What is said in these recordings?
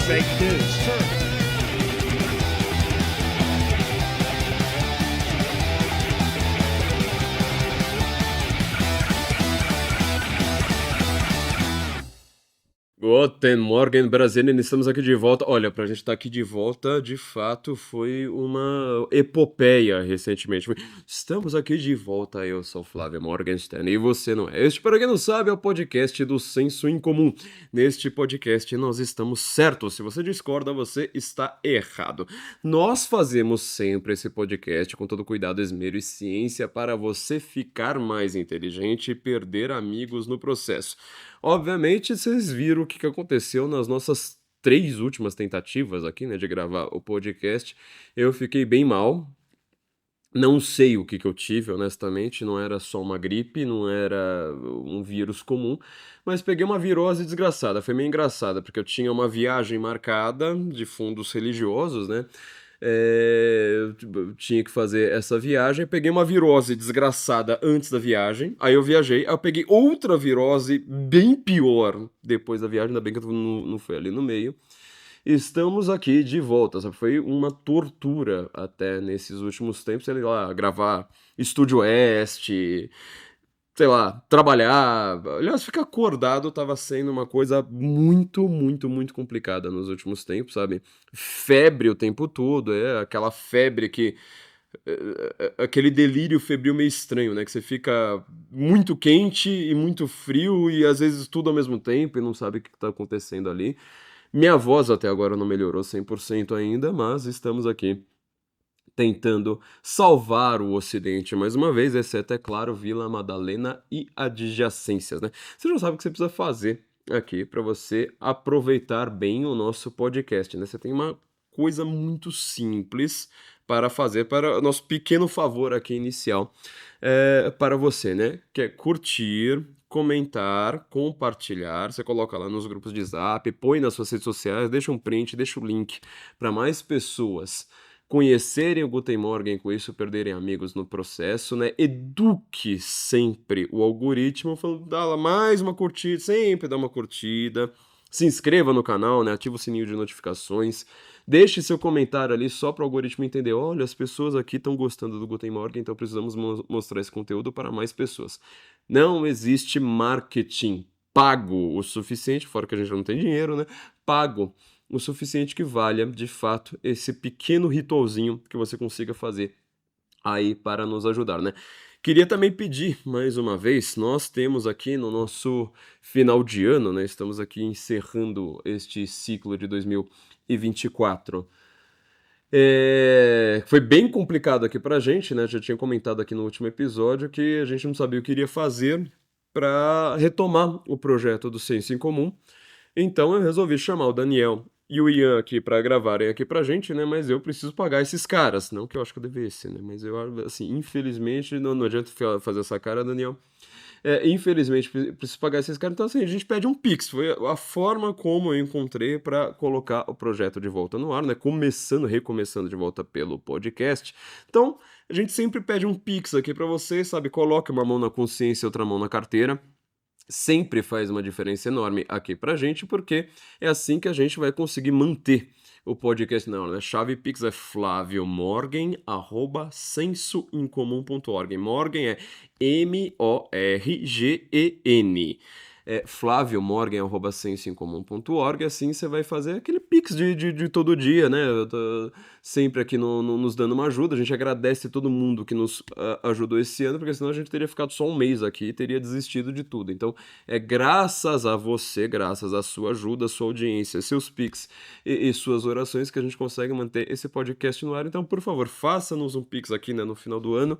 fake news. Turner. Guten Morgen, Brasília, estamos aqui de volta. Olha, pra gente estar aqui de volta, de fato, foi uma epopeia recentemente. Estamos aqui de volta, eu sou Flávio Morgenstern e você não é. Este, para quem não sabe, é o podcast do Senso em Comum. Neste podcast nós estamos certos. Se você discorda, você está errado. Nós fazemos sempre esse podcast com todo cuidado, esmero e ciência para você ficar mais inteligente e perder amigos no processo. Obviamente, vocês viram o que aconteceu nas nossas 3 últimas tentativas aqui, né, de gravar o podcast. Eu fiquei bem mal. Não sei o que eu tive, honestamente. Não era só uma gripe, não era um vírus comum, mas peguei uma virose desgraçada. Foi meio engraçada, porque eu tinha uma viagem marcada de fundos religiosos, né? Eu tinha que fazer essa viagem. Peguei uma virose desgraçada antes da viagem. Aí eu viajei. Aí eu peguei outra virose bem pior depois da viagem. Ainda bem que eu não foi ali no meio. Estamos aqui de volta, sabe? Foi uma tortura até nesses últimos tempos, sei lá, gravar Estúdio Oeste, sei lá, trabalhar. Aliás, ficar acordado tava sendo uma coisa muito, muito, muito complicada nos últimos tempos, sabe? Febre o tempo todo, aquela febre que. Aquele delírio febril meio estranho, né? Que você fica muito quente e muito frio e às vezes tudo ao mesmo tempo e não sabe o que tá acontecendo ali. Minha voz até agora não melhorou 100% ainda, mas estamos aqui tentando salvar o Ocidente mais uma vez, exceto, é claro, Vila Madalena e adjacências, né? Você já sabe o que você precisa fazer aqui para você aproveitar bem o nosso podcast, né? Você tem uma coisa muito simples para fazer para o nosso pequeno favor aqui inicial para você, né? Que é curtir, comentar, compartilhar. Você coloca lá nos grupos de Zap, põe nas suas redes sociais, deixa um print, deixa o link para mais pessoas conhecerem o Guten Morgen, com isso perderem amigos no processo, né? Eduque sempre o algoritmo, falando, dá lá mais uma curtida, sempre dá uma curtida. Se inscreva no canal, né? Ativa o sininho de notificações. Deixe seu comentário ali só para o algoritmo entender. Olha, as pessoas aqui estão gostando do Guten Morgen, então precisamos mostrar esse conteúdo para mais pessoas. Não existe marketing pago o suficiente, fora que a gente não tem dinheiro, né? Pago o suficiente que valha, de fato, esse pequeno ritualzinho que você consiga fazer aí para nos ajudar, né? Queria também pedir, mais uma vez, nós temos aqui no nosso final de ano, né? Estamos aqui encerrando este ciclo de 2024. Foi bem complicado aqui pra gente, né? Já tinha comentado aqui no último episódio que a gente não sabia o que iria fazer para retomar o projeto do Senso em Comum. Então eu resolvi chamar o Daniel e o Ian aqui pra gravarem aqui pra gente, né? Mas eu preciso pagar esses caras. Não que eu acho que eu devesse, né? Mas eu, assim, infelizmente, não adianta fazer essa cara, Daniel. Infelizmente, preciso pagar esses caras. Então, assim, a gente pede um Pix. Foi a forma como eu encontrei pra colocar o projeto de volta no ar, né? Recomeçando de volta pelo podcast. Então, a gente sempre pede um Pix aqui pra você, sabe? Coloque uma mão na consciência e outra mão na carteira. Sempre faz uma diferença enorme aqui pra gente, porque é assim que a gente vai conseguir manter o podcast na hora, né? Chave Pix é flaviomorgen@sensoincomum.org. Morgen é M-O-R-G-E-N. flaviomorgen@sensoincomum.org. Assim você vai fazer aquele Pix de todo dia, né? Eu tô sempre aqui nos dando uma ajuda. A gente agradece todo mundo que nos ajudou esse ano, porque senão a gente teria ficado só um mês aqui e teria desistido de tudo. Então, é graças a você, graças à sua ajuda, à sua audiência, seus Pix e suas orações que a gente consegue manter esse podcast no ar. Então, por favor, faça-nos um Pix aqui, né, no final do ano,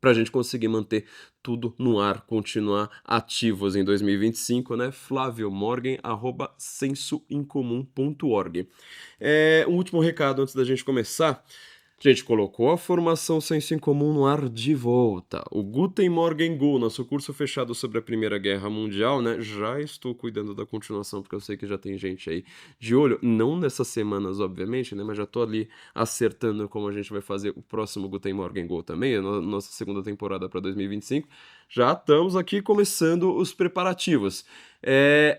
para a gente conseguir manter tudo no ar, continuar ativos em 2025, né? flaviomorgen@sensoincomum.org. Um último recado antes da gente começar. A gente colocou a formação Senso em Comum no ar de volta. O Guten Morgen Go, nosso curso fechado sobre a Primeira Guerra Mundial, né? Já estou cuidando da continuação, porque eu sei que já tem gente aí de olho. Não nessas semanas, obviamente, né? Mas já tô ali acertando como a gente vai fazer o próximo Guten Morgen Go também, a nossa segunda temporada para 2025. Já estamos aqui começando os preparativos.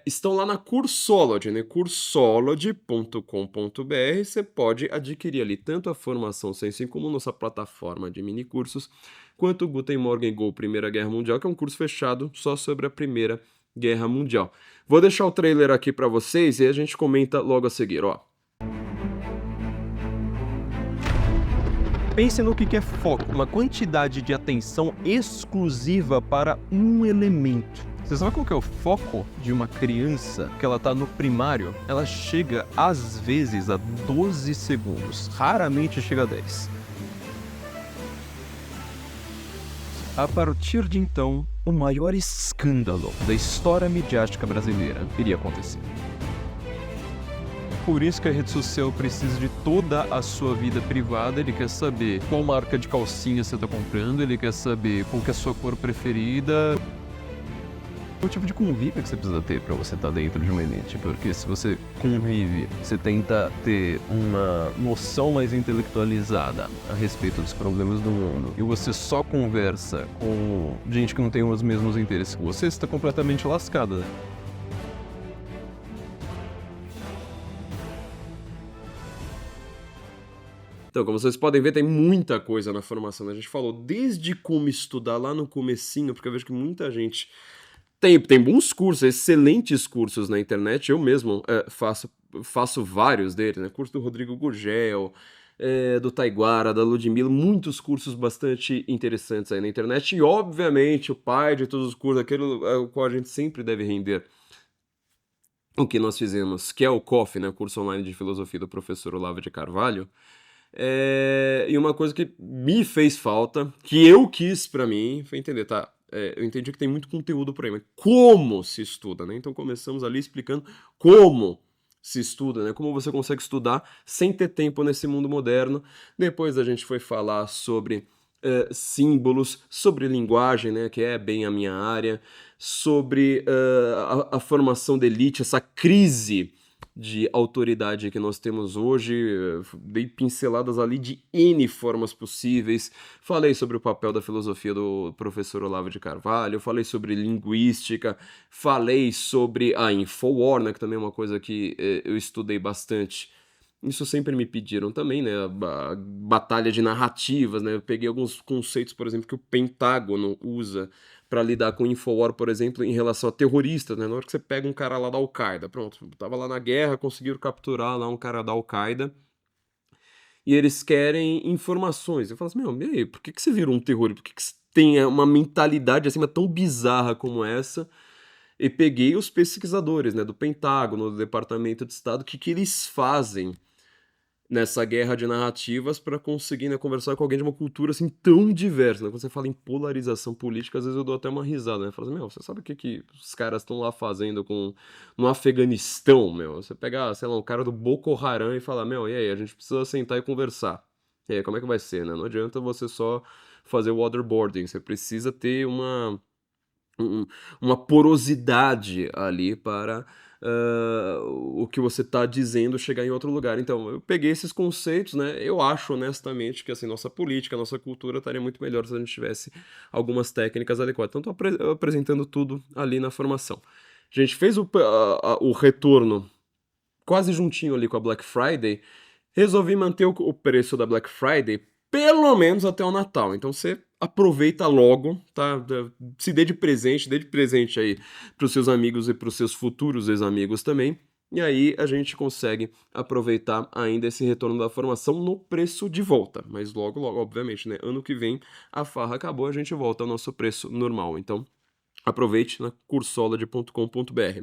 Estão lá na Cursology, né? Cursology.com.br. Você pode adquirir ali tanto a formação Senso em Comum, nossa plataforma de mini cursos, quanto o Guten Morgen Go Primeira Guerra Mundial, que é um curso fechado só sobre a Primeira Guerra Mundial. Vou deixar o trailer aqui para vocês e a gente comenta logo a seguir, ó. Pense no que é foco, uma quantidade de atenção exclusiva para um elemento. Você sabe qual que é o foco de uma criança que ela tá no primário? Ela chega, às vezes, a 12 segundos. Raramente chega a 10. A partir de então, o maior escândalo da história midiática brasileira iria acontecer. Por isso que a rede social precisa de toda a sua vida privada. Ele quer saber qual marca de calcinha você está comprando, ele quer saber qual que é a sua cor preferida. O tipo de convívio que você precisa ter para você estar dentro de uma elite, porque se você convive, você tenta ter uma noção mais intelectualizada a respeito dos problemas do mundo, e você só conversa com gente que não tem os mesmos interesses que você está completamente lascado, né? Então, como vocês podem ver, tem muita coisa na formação, né? A gente falou desde como estudar lá no comecinho, porque eu vejo que muita gente tem bons cursos, excelentes cursos na internet. Eu mesmo faço vários deles, né? Curso do Rodrigo Gurgel, do Taiguara, da Ludmilla, muitos cursos bastante interessantes aí na internet. E, obviamente, o pai de todos os cursos, aquele ao qual a gente sempre deve render o que nós fizemos, que é o COF, né? O curso online de filosofia do professor Olavo de Carvalho. E uma coisa que me fez falta, que eu quis pra mim, foi entender, tá? Eu entendi que tem muito conteúdo por aí, mas como se estuda, né? Então começamos ali explicando como se estuda, né? Como você consegue estudar sem ter tempo nesse mundo moderno. Depois a gente foi falar sobre símbolos, sobre linguagem, né? Que é bem a minha área, sobre a formação da elite, essa crise de autoridade que nós temos hoje. Dei pinceladas ali de N formas possíveis, falei sobre o papel da filosofia do professor Olavo de Carvalho, falei sobre linguística, falei sobre a Infowar, né, que também é uma coisa que eu estudei bastante. Isso sempre me pediram também, né, a batalha de narrativas, né, eu peguei alguns conceitos, por exemplo, que o Pentágono usa para lidar com Infowar, por exemplo, em relação a terroristas, né? Na hora que você pega um cara lá da Al-Qaeda, pronto, tava lá na guerra, conseguiram capturar lá um cara da Al-Qaeda e eles querem informações. Eu falo assim, meu, e aí, por que que você virou um terrorista? Por que que você tem uma mentalidade assim tão bizarra como essa? E peguei os pesquisadores, né, do Pentágono, do Departamento de Estado, o que que eles fazem nessa guerra de narrativas para conseguir, né, conversar com alguém de uma cultura assim tão diversa, né? Quando você fala em polarização política, às vezes eu dou até uma risada, né? Falo assim, meu, você sabe o que que os caras estão lá fazendo no Afeganistão, meu? Você pegar, sei lá, um cara do Boko Haram e falar, meu, e aí, a gente precisa sentar e conversar. E aí, como é que vai ser, né? Não adianta você só fazer o waterboarding, você precisa ter um- uma porosidade ali para o que você está dizendo chegar em outro lugar. Então, eu peguei esses conceitos, né? Eu acho honestamente que assim, nossa política, nossa cultura estaria muito melhor se a gente tivesse algumas técnicas adequadas. Então, estou apresentando tudo ali na formação. A gente fez o retorno quase juntinho ali com a Black Friday. Resolvi manter o preço da Black Friday pelo menos até o Natal. Então você aproveita logo, tá? Se dê de presente aí pros seus amigos e pros seus futuros ex-amigos também. E aí a gente consegue aproveitar ainda esse retorno da formação no preço de volta. Mas logo, logo, obviamente, né? Ano que vem a farra acabou, a gente volta ao nosso preço normal. Então aproveite na cursolad.com.br.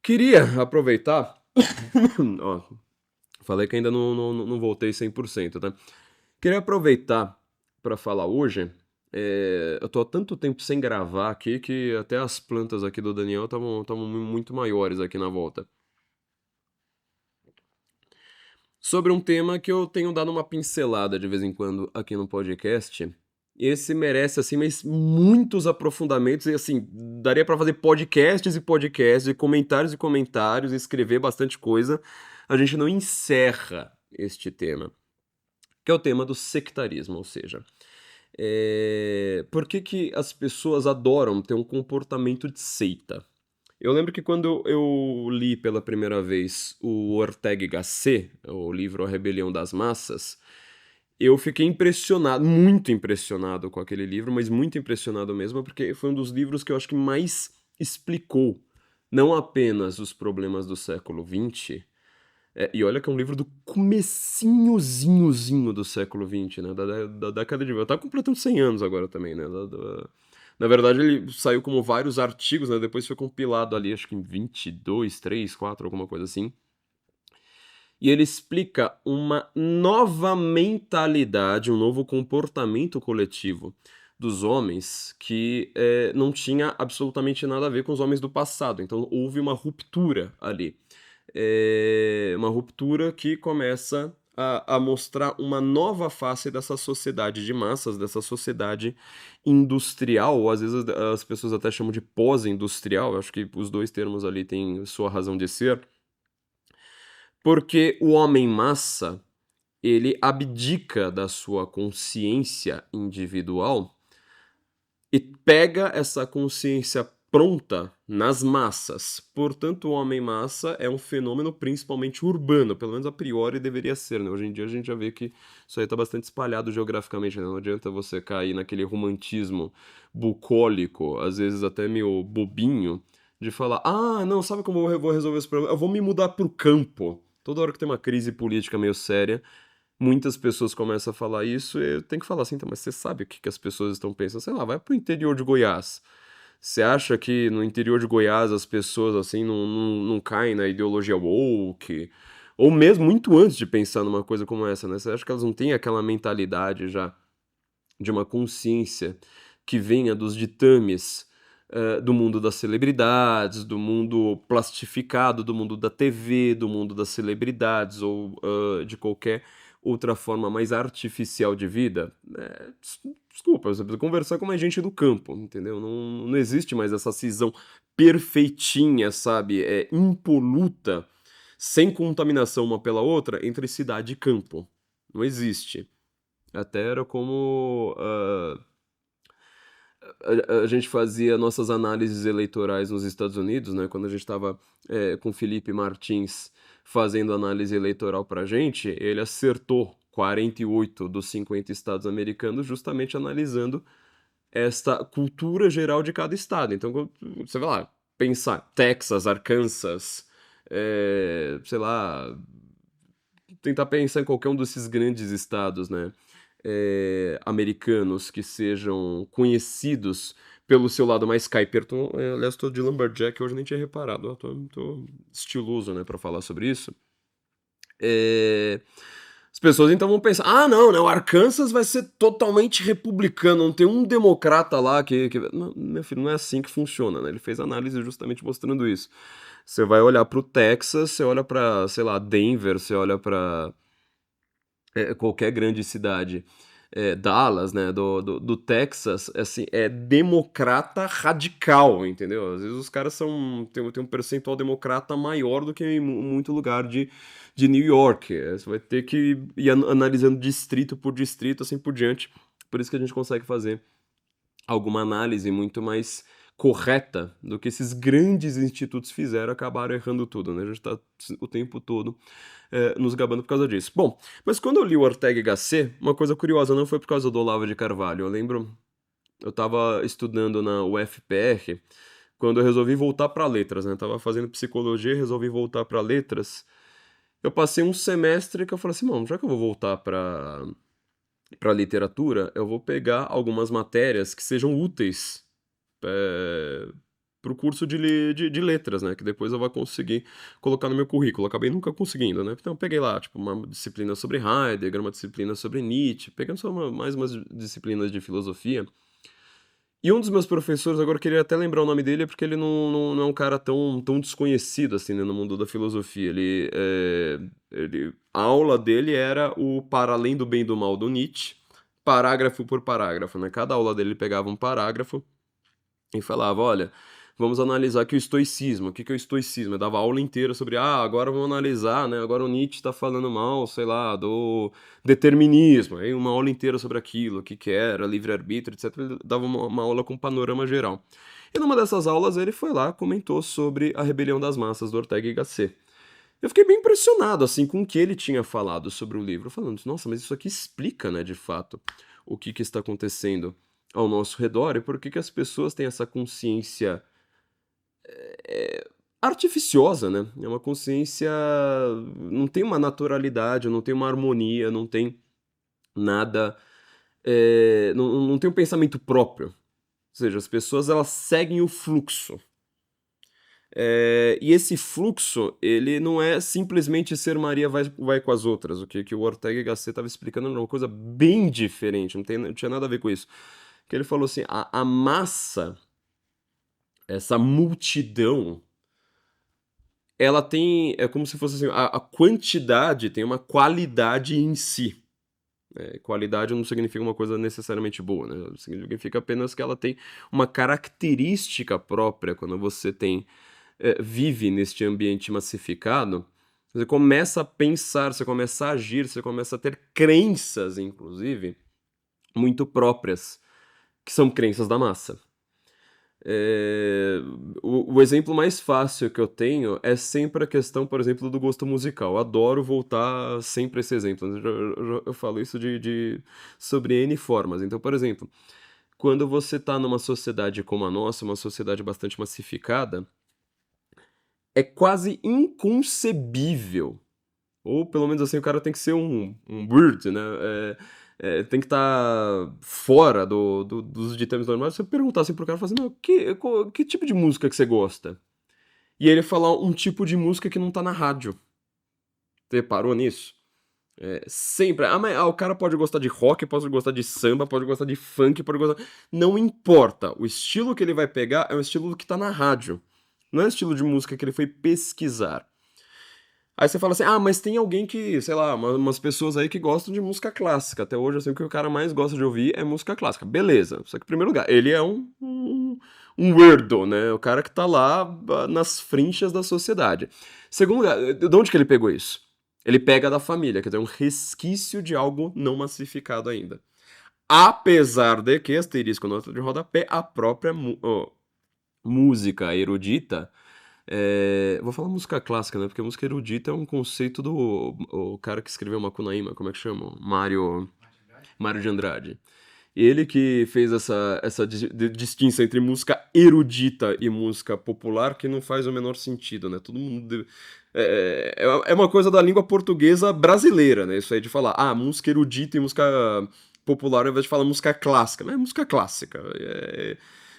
Queria aproveitar. Ó, falei que ainda não voltei 100%, tá? Queria aproveitar para falar hoje. Eu tô há tanto tempo sem gravar aqui que até as plantas aqui do Daniel estavam muito maiores aqui na volta. Sobre um tema que eu tenho dado uma pincelada de vez em quando aqui no podcast. Esse merece, assim, mas muitos aprofundamentos, e assim, daria para fazer podcasts e podcasts, e comentários, e escrever bastante coisa. A gente não encerra este tema, que é o tema do sectarismo, ou seja, Por que que as pessoas adoram ter um comportamento de seita? Eu lembro que quando eu li pela primeira vez o Ortega y Gasset, o livro A Rebelião das Massas, eu fiquei impressionado, muito impressionado com aquele livro, mas muito impressionado mesmo, porque foi um dos livros que eu acho que mais explicou não apenas os problemas do século XX, e olha que é um livro do comecinhozinhozinho do século XX, né? Da década de... Tá completando 100 anos agora também, né? Na verdade, ele saiu como vários artigos, né? Depois foi compilado ali, acho que em 22, 3, 4, alguma coisa assim. E ele explica uma nova mentalidade, um novo comportamento coletivo dos homens que não tinha absolutamente nada a ver com os homens do passado. Então houve uma ruptura ali. Uma ruptura que começa a mostrar uma nova face dessa sociedade de massas, dessa sociedade industrial, ou às vezes as pessoas até chamam de pós-industrial, acho que os dois termos ali têm sua razão de ser, porque o homem massa, ele abdica da sua consciência individual e pega essa consciência pronta nas massas. Portanto, o homem massa é um fenômeno principalmente urbano, pelo menos a priori deveria ser, né? Hoje em dia a gente já vê que isso aí tá bastante espalhado geograficamente, né? Não adianta você cair naquele romantismo bucólico, às vezes até meio bobinho, de falar: ah, não, sabe como eu vou resolver esse problema? Eu vou me mudar pro campo. Toda hora que tem uma crise política meio séria, muitas pessoas começam a falar isso, e eu tenho que falar assim, tá, mas você sabe o que que as pessoas estão pensando? Sei lá, vai pro interior de Goiás. Você acha que no interior de Goiás as pessoas, assim, não caem na ideologia woke? Ou mesmo muito antes de pensar numa coisa como essa, né? Você acha que elas não têm aquela mentalidade já de uma consciência que venha dos ditames do mundo das celebridades, do mundo plastificado, do mundo da TV, do mundo das celebridades ou de qualquer outra forma mais artificial de vida? Desculpa, você precisa conversar com mais gente do campo, entendeu? Não existe mais essa cisão perfeitinha, sabe? Impoluta, sem contaminação uma pela outra, entre cidade e campo. Não existe. Até era como a gente fazia nossas análises eleitorais nos Estados Unidos, né? Quando a gente estava com o Felipe Martins fazendo análise eleitoral pra gente, ele acertou 48 dos 50 estados americanos justamente analisando esta cultura geral de cada estado. Então, quando você vai lá, pensar Texas, Arkansas, sei lá, tentar pensar em qualquer um desses grandes estados, né, americanos que sejam conhecidos pelo seu lado mais Skyperton. Aliás, tô de Lumberjack, hoje eu nem tinha reparado, ó, tô estiloso, né, pra falar sobre isso. As pessoas então vão pensar, ah, não, né, o Arkansas vai ser totalmente republicano, não tem um democrata lá que... Não, meu filho, não é assim que funciona, né? Ele fez análise justamente mostrando isso. Você vai olhar pro Texas, você olha pra, sei lá, Denver, você olha pra qualquer grande cidade, Dallas, né, do Texas, assim, é democrata radical, entendeu? Às vezes os caras tem um percentual democrata maior do que em muito lugar de New York. Você vai ter que ir analisando distrito por distrito, assim por diante. Por isso que a gente consegue fazer alguma análise muito mais correta do que esses grandes institutos fizeram, acabaram errando tudo, né? A gente tá o tempo todo nos gabando por causa disso. Bom, mas quando eu li o Ortega y Gasset, uma coisa curiosa, não foi por causa do Olavo de Carvalho. Eu lembro, eu tava estudando na UFPR, quando eu resolvi voltar para letras, né? Eu tava fazendo psicologia e resolvi voltar para letras. Eu passei um semestre que eu falei assim, mano, já que eu vou voltar para literatura, eu vou pegar algumas matérias que sejam úteis para o curso de letras, né? Que depois eu vou conseguir colocar no meu currículo. Eu acabei nunca conseguindo, né? Então eu peguei lá, tipo, uma disciplina sobre Heidegger, uma disciplina sobre Nietzsche, pegando só mais umas disciplinas de filosofia. E um dos meus professores, agora eu queria até lembrar o nome dele, porque ele não é um cara tão desconhecido assim, né, no mundo da filosofia. A aula dele era o Para Além do Bem e do Mal do Nietzsche, parágrafo por parágrafo, né? Cada aula dele pegava um parágrafo e falava, olha, vamos analisar aqui o estoicismo. O que que é o estoicismo? Eu dava aula inteira sobre, agora vamos analisar, né? Agora o Nietzsche está falando mal, sei lá, do determinismo. Aí uma aula inteira sobre aquilo, o que que era, livre-arbítrio, etc. Ele dava uma aula com panorama geral. E numa dessas aulas ele foi lá, comentou sobre a Rebelião das Massas, do Ortega y Gasset. Eu fiquei bem impressionado, assim, com o que ele tinha falado sobre o livro, falando, nossa, mas isso aqui explica, né, de fato, o que que está acontecendo ao nosso redor e por que que as pessoas têm essa consciência artificiosa, né? É uma consciência, não tem uma naturalidade, não tem uma harmonia, não tem nada, não tem um pensamento próprio. Ou seja, as pessoas elas seguem o fluxo. E esse fluxo, ele não é simplesmente ser Maria vai com as outras. O que o Ortega y Gasset estava explicando era uma coisa bem diferente, não tinha nada a ver com isso. Que ele falou assim, a massa, essa multidão, ela tem, é como se fosse assim, a quantidade tem uma qualidade em si. Qualidade não significa uma coisa necessariamente boa, né? Significa apenas que ela tem uma característica própria quando você vive neste ambiente massificado. Você começa a pensar, você começa a agir, você começa a ter crenças, inclusive, muito próprias, que são crenças da massa. O exemplo mais fácil que eu tenho é sempre a questão, por exemplo, do gosto musical. Eu adoro voltar sempre a esse exemplo. Eu falo isso sobre N formas. Então, por exemplo, quando você está numa sociedade como a nossa, uma sociedade bastante massificada, é quase inconcebível, ou pelo menos assim, o cara tem que ser um weird, né? Tem que estar fora dos ditames normais. Você perguntar assim pro cara, falar assim, não, que tipo de música que você gosta? E ele falar um tipo de música que não tá na rádio. Você reparou nisso? Sempre. Mas o cara pode gostar de rock, pode gostar de samba, pode gostar de funk, pode gostar. Não importa. O estilo que ele vai pegar é o estilo que tá na rádio. Não é o estilo de música que ele foi pesquisar. Aí você fala assim, mas tem alguém que, sei lá, umas pessoas aí que gostam de música clássica. Até hoje, assim, o que o cara mais gosta de ouvir é música clássica. Beleza. Só que, em primeiro lugar, ele é um weirdo, né? O cara que tá lá nas frinchas da sociedade. Segundo lugar, de onde que ele pegou isso? Ele pega da família, quer dizer, um resquício de algo não massificado ainda. Apesar de que, asterisco nota de rodapé, a própria música erudita. Vou falar música clássica, né? Porque música erudita é um conceito do o cara que escreveu Macunaíma, como é que chama? Mário de Andrade. Ele que fez essa distinção entre música erudita e música popular, que não faz o menor sentido, né? Todo mundo. É uma coisa da língua portuguesa brasileira, né? Isso aí de falar, música erudita e música popular, ao invés de falar música clássica. Não é música clássica.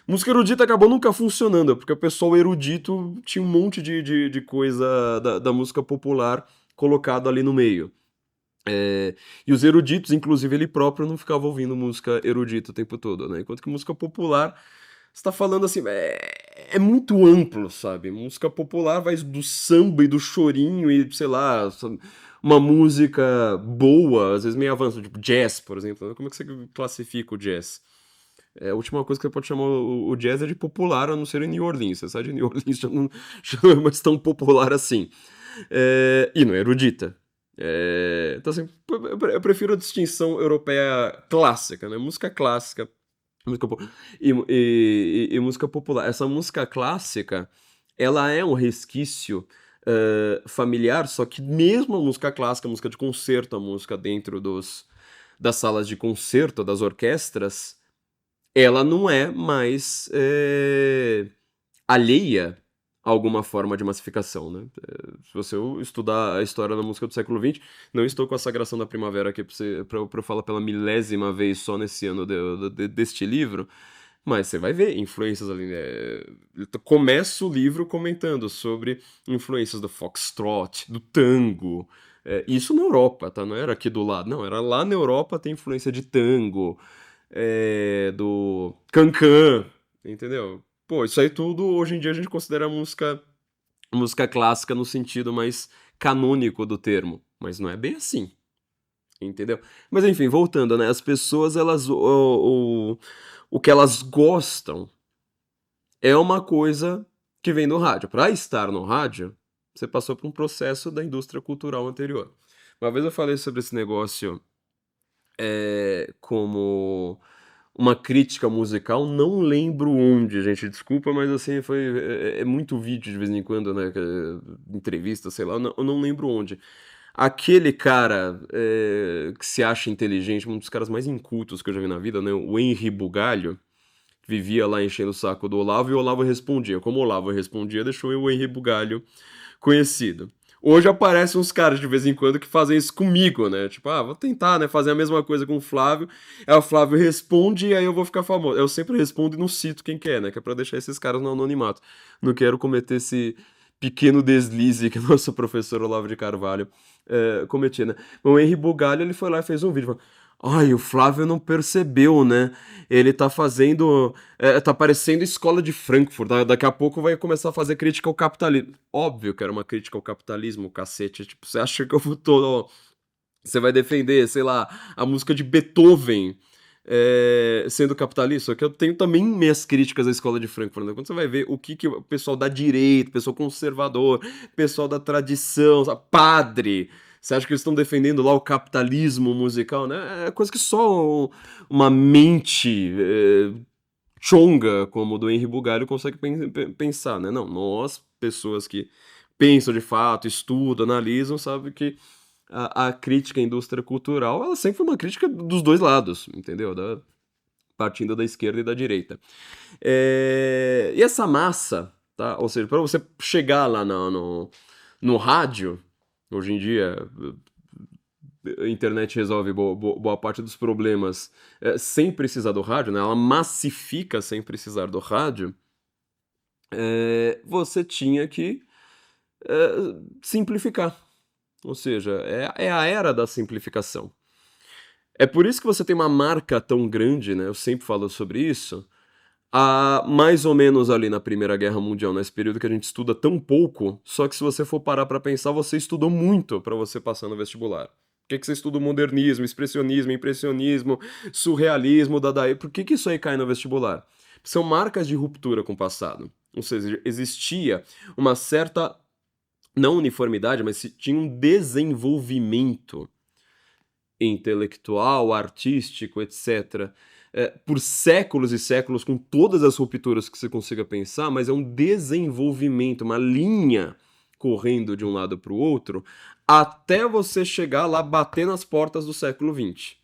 Música erudita acabou nunca funcionando, porque o pessoal erudito tinha um monte de coisa da música popular colocado ali no meio. E os eruditos, inclusive ele próprio, não ficava ouvindo música erudita o tempo todo, né? Enquanto que música popular, você tá falando assim, é muito amplo, sabe? Música popular vai do samba e do chorinho e, sei lá, uma música boa, às vezes meio avançada, tipo jazz, por exemplo. Como é que você classifica o jazz? A última coisa que você pode chamar o jazz é de popular, a não ser em New Orleans. Você sai de New Orleans, já não é mais tão popular assim. E não é erudita. Então, assim, eu prefiro a distinção europeia clássica, né? Música clássica e música popular. Essa música clássica, ela é um resquício familiar, só que mesmo a música clássica, a música de concerto, a música dentro das salas de concerto, das orquestras, ela não é mais alheia a alguma forma de massificação, né? Se você estudar a história da música do século XX, não estou com a Sagração da Primavera aqui pra eu falar pela milésima vez só nesse ano deste livro, mas você vai ver influências ali, né? Começa o livro comentando sobre influências do foxtrot, do tango, isso na Europa, tá? Não era aqui do lado, não, era lá na Europa tem influência de tango, do cancan, entendeu? Pô, isso aí tudo hoje em dia a gente considera música clássica no sentido mais canônico do termo, mas não é bem assim, entendeu? Mas enfim, voltando, né? As pessoas, elas o que elas gostam é uma coisa que vem do rádio. Para estar no rádio, você passou por um processo da indústria cultural anterior. Uma vez eu falei sobre esse negócio como uma crítica musical, não lembro onde, gente, desculpa, mas assim, é muito vídeo de vez em quando, né, entrevista, sei lá, eu não lembro onde. Aquele cara que se acha inteligente, um dos caras mais incultos que eu já vi na vida, né, o Henri Bugalho, vivia lá enchendo o saco do Olavo e o Olavo respondia. Como o Olavo respondia, deixou o Henri Bugalho conhecido. Hoje aparecem uns caras de vez em quando que fazem isso comigo, né? Tipo, vou tentar, né? Fazer a mesma coisa com o Flávio. Aí o Flávio responde e aí eu vou ficar famoso. Eu sempre respondo e não cito quem que é, né? Que é pra deixar esses caras no anonimato. Não quero cometer esse pequeno deslize que o nosso professor Olavo de Carvalho cometia, né? O Henri Bugalho, ele foi lá e fez um vídeo. Ai, o Flávio não percebeu, né? Ele tá fazendo. Tá parecendo escola de Frankfurt. Daqui a pouco vai começar a fazer crítica ao capitalismo. Óbvio que era uma crítica ao capitalismo, cacete. Tipo, você acha que eu tô. Você vai defender, sei lá, a música de Beethoven sendo capitalista? Só que eu tenho também minhas críticas à escola de Frankfurt, né? Quando você vai ver o que o pessoal da direita, o pessoal conservador, o pessoal da tradição, sabe? Padre. Você acha que eles estão defendendo lá o capitalismo musical, né? É coisa que só uma mente chonga como o do Henri Bugalho consegue pensar, né? Não, nós, pessoas que pensam de fato, estudam, analisam, sabe que a crítica à indústria cultural, ela sempre foi uma crítica dos dois lados, entendeu? Partindo da esquerda e da direita. E essa massa, tá? Ou seja, para você chegar lá no rádio, hoje em dia a internet resolve boa parte dos problemas sem precisar do rádio, né? Ela massifica sem precisar do rádio. Você tinha que simplificar. Ou seja, é a era da simplificação. É por isso que você tem uma marca tão grande, né? Eu sempre falo sobre isso. Mais ou menos ali na Primeira Guerra Mundial, nesse período que a gente estuda tão pouco, só que se você for parar pra pensar, você estudou muito pra você passar no vestibular. Por que você estuda o modernismo, expressionismo, impressionismo, surrealismo, dadaí? Por que isso aí cai no vestibular? São marcas de ruptura com o passado. Ou seja, existia uma certa, não uniformidade, mas tinha um desenvolvimento intelectual, artístico, etc., por séculos e séculos, com todas as rupturas que você consiga pensar, mas é um desenvolvimento, uma linha correndo de um lado para o outro, até você chegar lá, bater nas portas do século XX.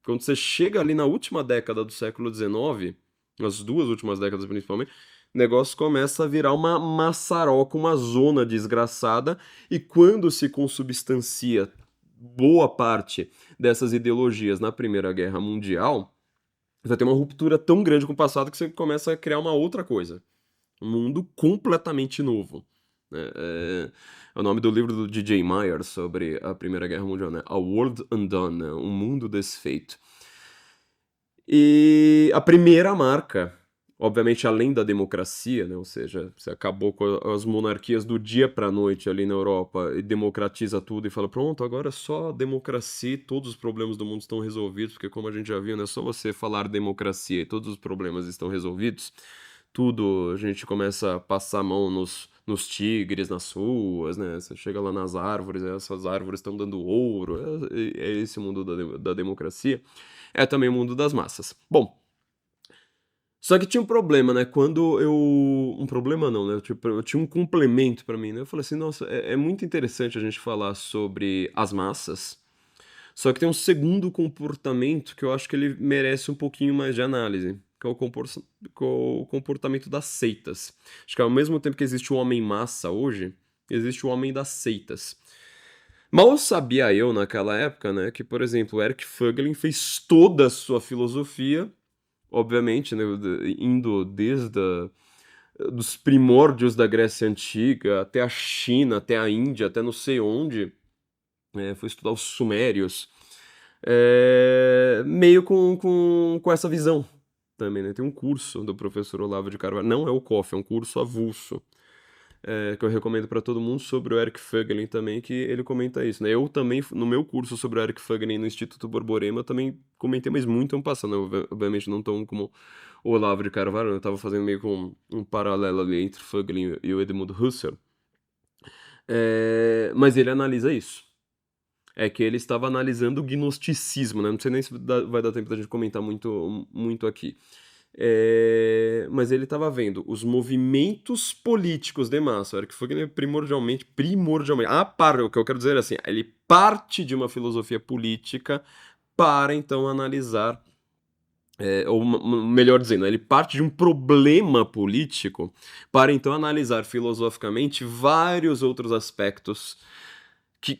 Quando você chega ali na última década do século XIX, nas duas últimas décadas principalmente, o negócio começa a virar uma maçaroca, uma zona desgraçada, e quando se consubstancia boa parte dessas ideologias na Primeira Guerra Mundial, vai ter uma ruptura tão grande com o passado que você começa a criar uma outra coisa. Um mundo completamente novo. Né? É o nome do livro do D.J. Meyer sobre a Primeira Guerra Mundial, né? A World Undone, né? Um mundo desfeito. E a primeira marca, obviamente além da democracia, né? Ou seja, você acabou com as monarquias do dia para noite ali na Europa e democratiza tudo e fala, pronto, agora é só democracia e todos os problemas do mundo estão resolvidos, porque como a gente já viu, não é só você falar democracia e todos os problemas estão resolvidos, tudo a gente começa a passar a mão nos tigres, nas ruas, né? Você chega lá nas árvores, essas árvores estão dando ouro, é esse o mundo da democracia. É também o mundo das massas. Bom, só que tinha um problema, né? Quando eu. Um problema não, né? Eu tinha um complemento pra mim, né? Eu falei assim, nossa, é muito interessante a gente falar sobre as massas. Só que tem um segundo comportamento que eu acho que ele merece um pouquinho mais de análise, que é o comportamento das seitas. Acho que ao mesmo tempo que existe o homem massa hoje, existe o homem das seitas. Mal sabia eu naquela época, né, que, por exemplo, o Eric Fögling fez toda a sua filosofia, obviamente, né, indo desde dos primórdios da Grécia Antiga até a China, até a Índia, até não sei onde, foi estudar os sumérios, meio com essa visão também, né? Tem um curso do professor Olavo de Carvalho, não é o COF, é um curso avulso, que eu recomendo para todo mundo, sobre o Eric Fögelen também, que ele comenta isso, né? Eu também, no meu curso sobre o Eric Fögelen no Instituto Borborema, eu também comentei, mas muito ano passado, né? Obviamente não tão como o Olavo de Carvalho, eu tava fazendo meio com um paralelo ali entre Fögelen e o Edmund Husserl. Mas ele analisa isso. É que ele estava analisando o gnosticismo, né? Não sei nem se vai dar tempo da gente comentar muito aqui. Mas ele estava vendo os movimentos políticos de massa. O Eric Fögelen é primordialmente. O que eu quero dizer é assim, ele parte de uma filosofia política para então analisar, melhor dizendo, ele parte de um problema político para então analisar filosoficamente vários outros aspectos que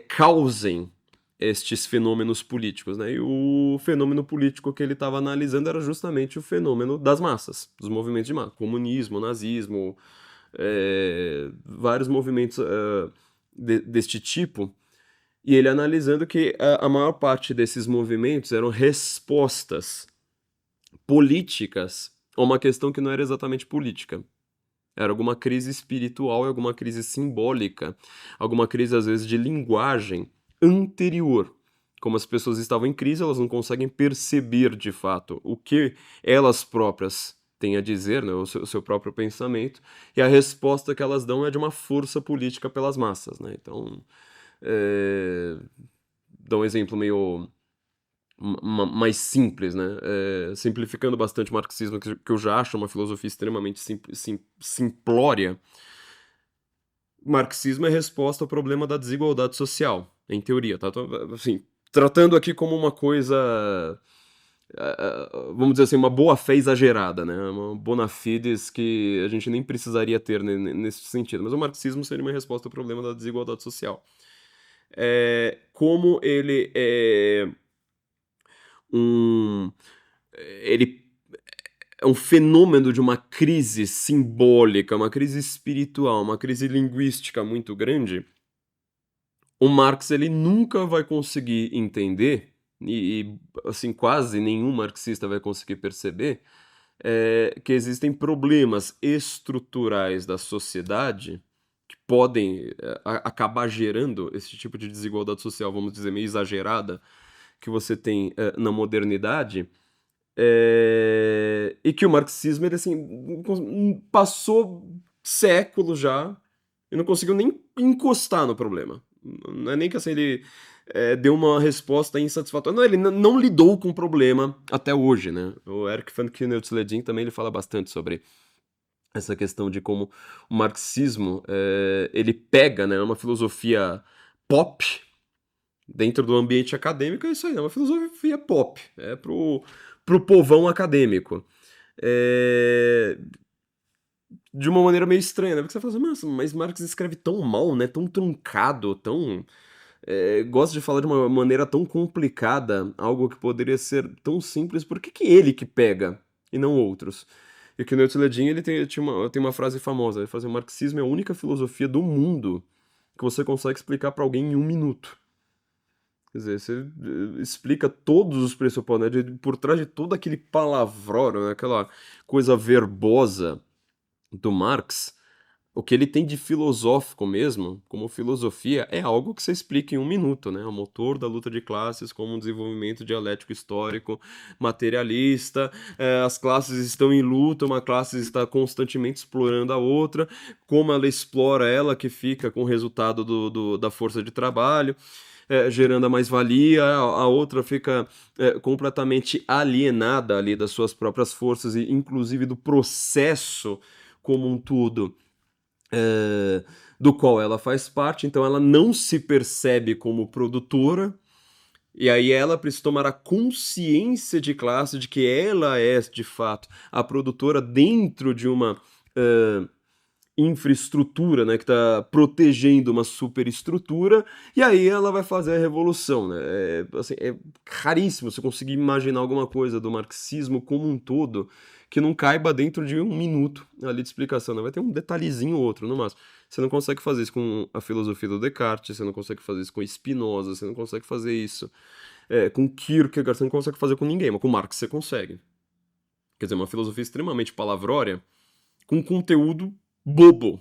causem estes fenômenos políticos, né? E o fenômeno político que ele estava analisando era justamente o fenômeno das massas, dos movimentos de massa, comunismo, nazismo, vários movimentos deste tipo, e ele analisando que a maior parte desses movimentos eram respostas políticas a uma questão que não era exatamente política. Era alguma crise espiritual e alguma crise simbólica, alguma crise, às vezes, de linguagem anterior. Como as pessoas estavam em crise, elas não conseguem perceber, de fato, o que elas próprias têm a dizer, né, o seu próprio pensamento, e a resposta que elas dão é de uma força política pelas massas. Né? Então, dá um exemplo meio mais simples, né? Simplificando bastante o marxismo, que eu já acho uma filosofia extremamente simplória. O marxismo é resposta ao problema da desigualdade social, em teoria, tá? Então, assim, tratando aqui como uma coisa, vamos dizer assim, uma boa-fé exagerada, né? Uma bona fides que a gente nem precisaria ter nesse sentido. Mas o marxismo seria uma resposta ao problema da desigualdade social. Como ele é ele é um fenômeno de uma crise simbólica, uma crise espiritual, uma crise linguística muito grande. O Marx ele nunca vai conseguir entender, e assim quase nenhum marxista vai conseguir perceber, que existem problemas estruturais da sociedade que podem acabar gerando esse tipo de desigualdade social, vamos dizer, meio exagerada, que você tem na modernidade. E que o marxismo, ele assim, passou séculos já e não conseguiu nem encostar no problema. Não é nem que assim, ele deu uma resposta insatisfatória. Não, ele não lidou com o problema até hoje, né? O Erich von Kuehnelt-Leddihn também ele fala bastante sobre essa questão de como o marxismo ele pega, né, uma filosofia pop dentro do ambiente acadêmico. É isso aí, é uma filosofia pop, pro povão acadêmico. De uma maneira meio estranha, né? Porque você fala assim, mas Marx escreve tão mal, né? Tão truncado, tão... gosta de falar de uma maneira tão complicada, algo que poderia ser tão simples, por que ele que pega e não outros? E o Kuehnelt-Leddihn, ele tem uma frase famosa, ele fala assim, o marxismo é a única filosofia do mundo que você consegue explicar para alguém em 1 minuto. Quer dizer, você explica todos os pressupostos, né? Por trás de todo aquele palavrão, né? Aquela coisa verbosa do Marx, o que ele tem de filosófico mesmo, como filosofia, é algo que você explica em 1 minuto, né? O motor da luta de classes como um desenvolvimento dialético histórico, materialista, as classes estão em luta, uma classe está constantemente explorando a outra, como ela explora ela, que fica com o resultado da força de trabalho, gerando a mais-valia, a outra fica completamente alienada ali das suas próprias forças e inclusive do processo como um todo, do qual ela faz parte, então ela não se percebe como produtora, e aí ela precisa tomar a consciência de classe de que ela é, de fato, a produtora dentro de uma infraestrutura, né, que está protegendo uma superestrutura, e aí ela vai fazer a revolução, né? Assim, é raríssimo você conseguir imaginar alguma coisa do marxismo como um todo que não caiba dentro de 1 minuto ali de explicação, né? Vai ter um detalhezinho ou outro, no máximo. Você não consegue fazer isso com a filosofia do Descartes, você não consegue fazer isso com Spinoza, você não consegue fazer isso com Kierkegaard, você não consegue fazer com ninguém, mas com Marx você consegue. Quer dizer, uma filosofia extremamente palavrória, com conteúdo bobo,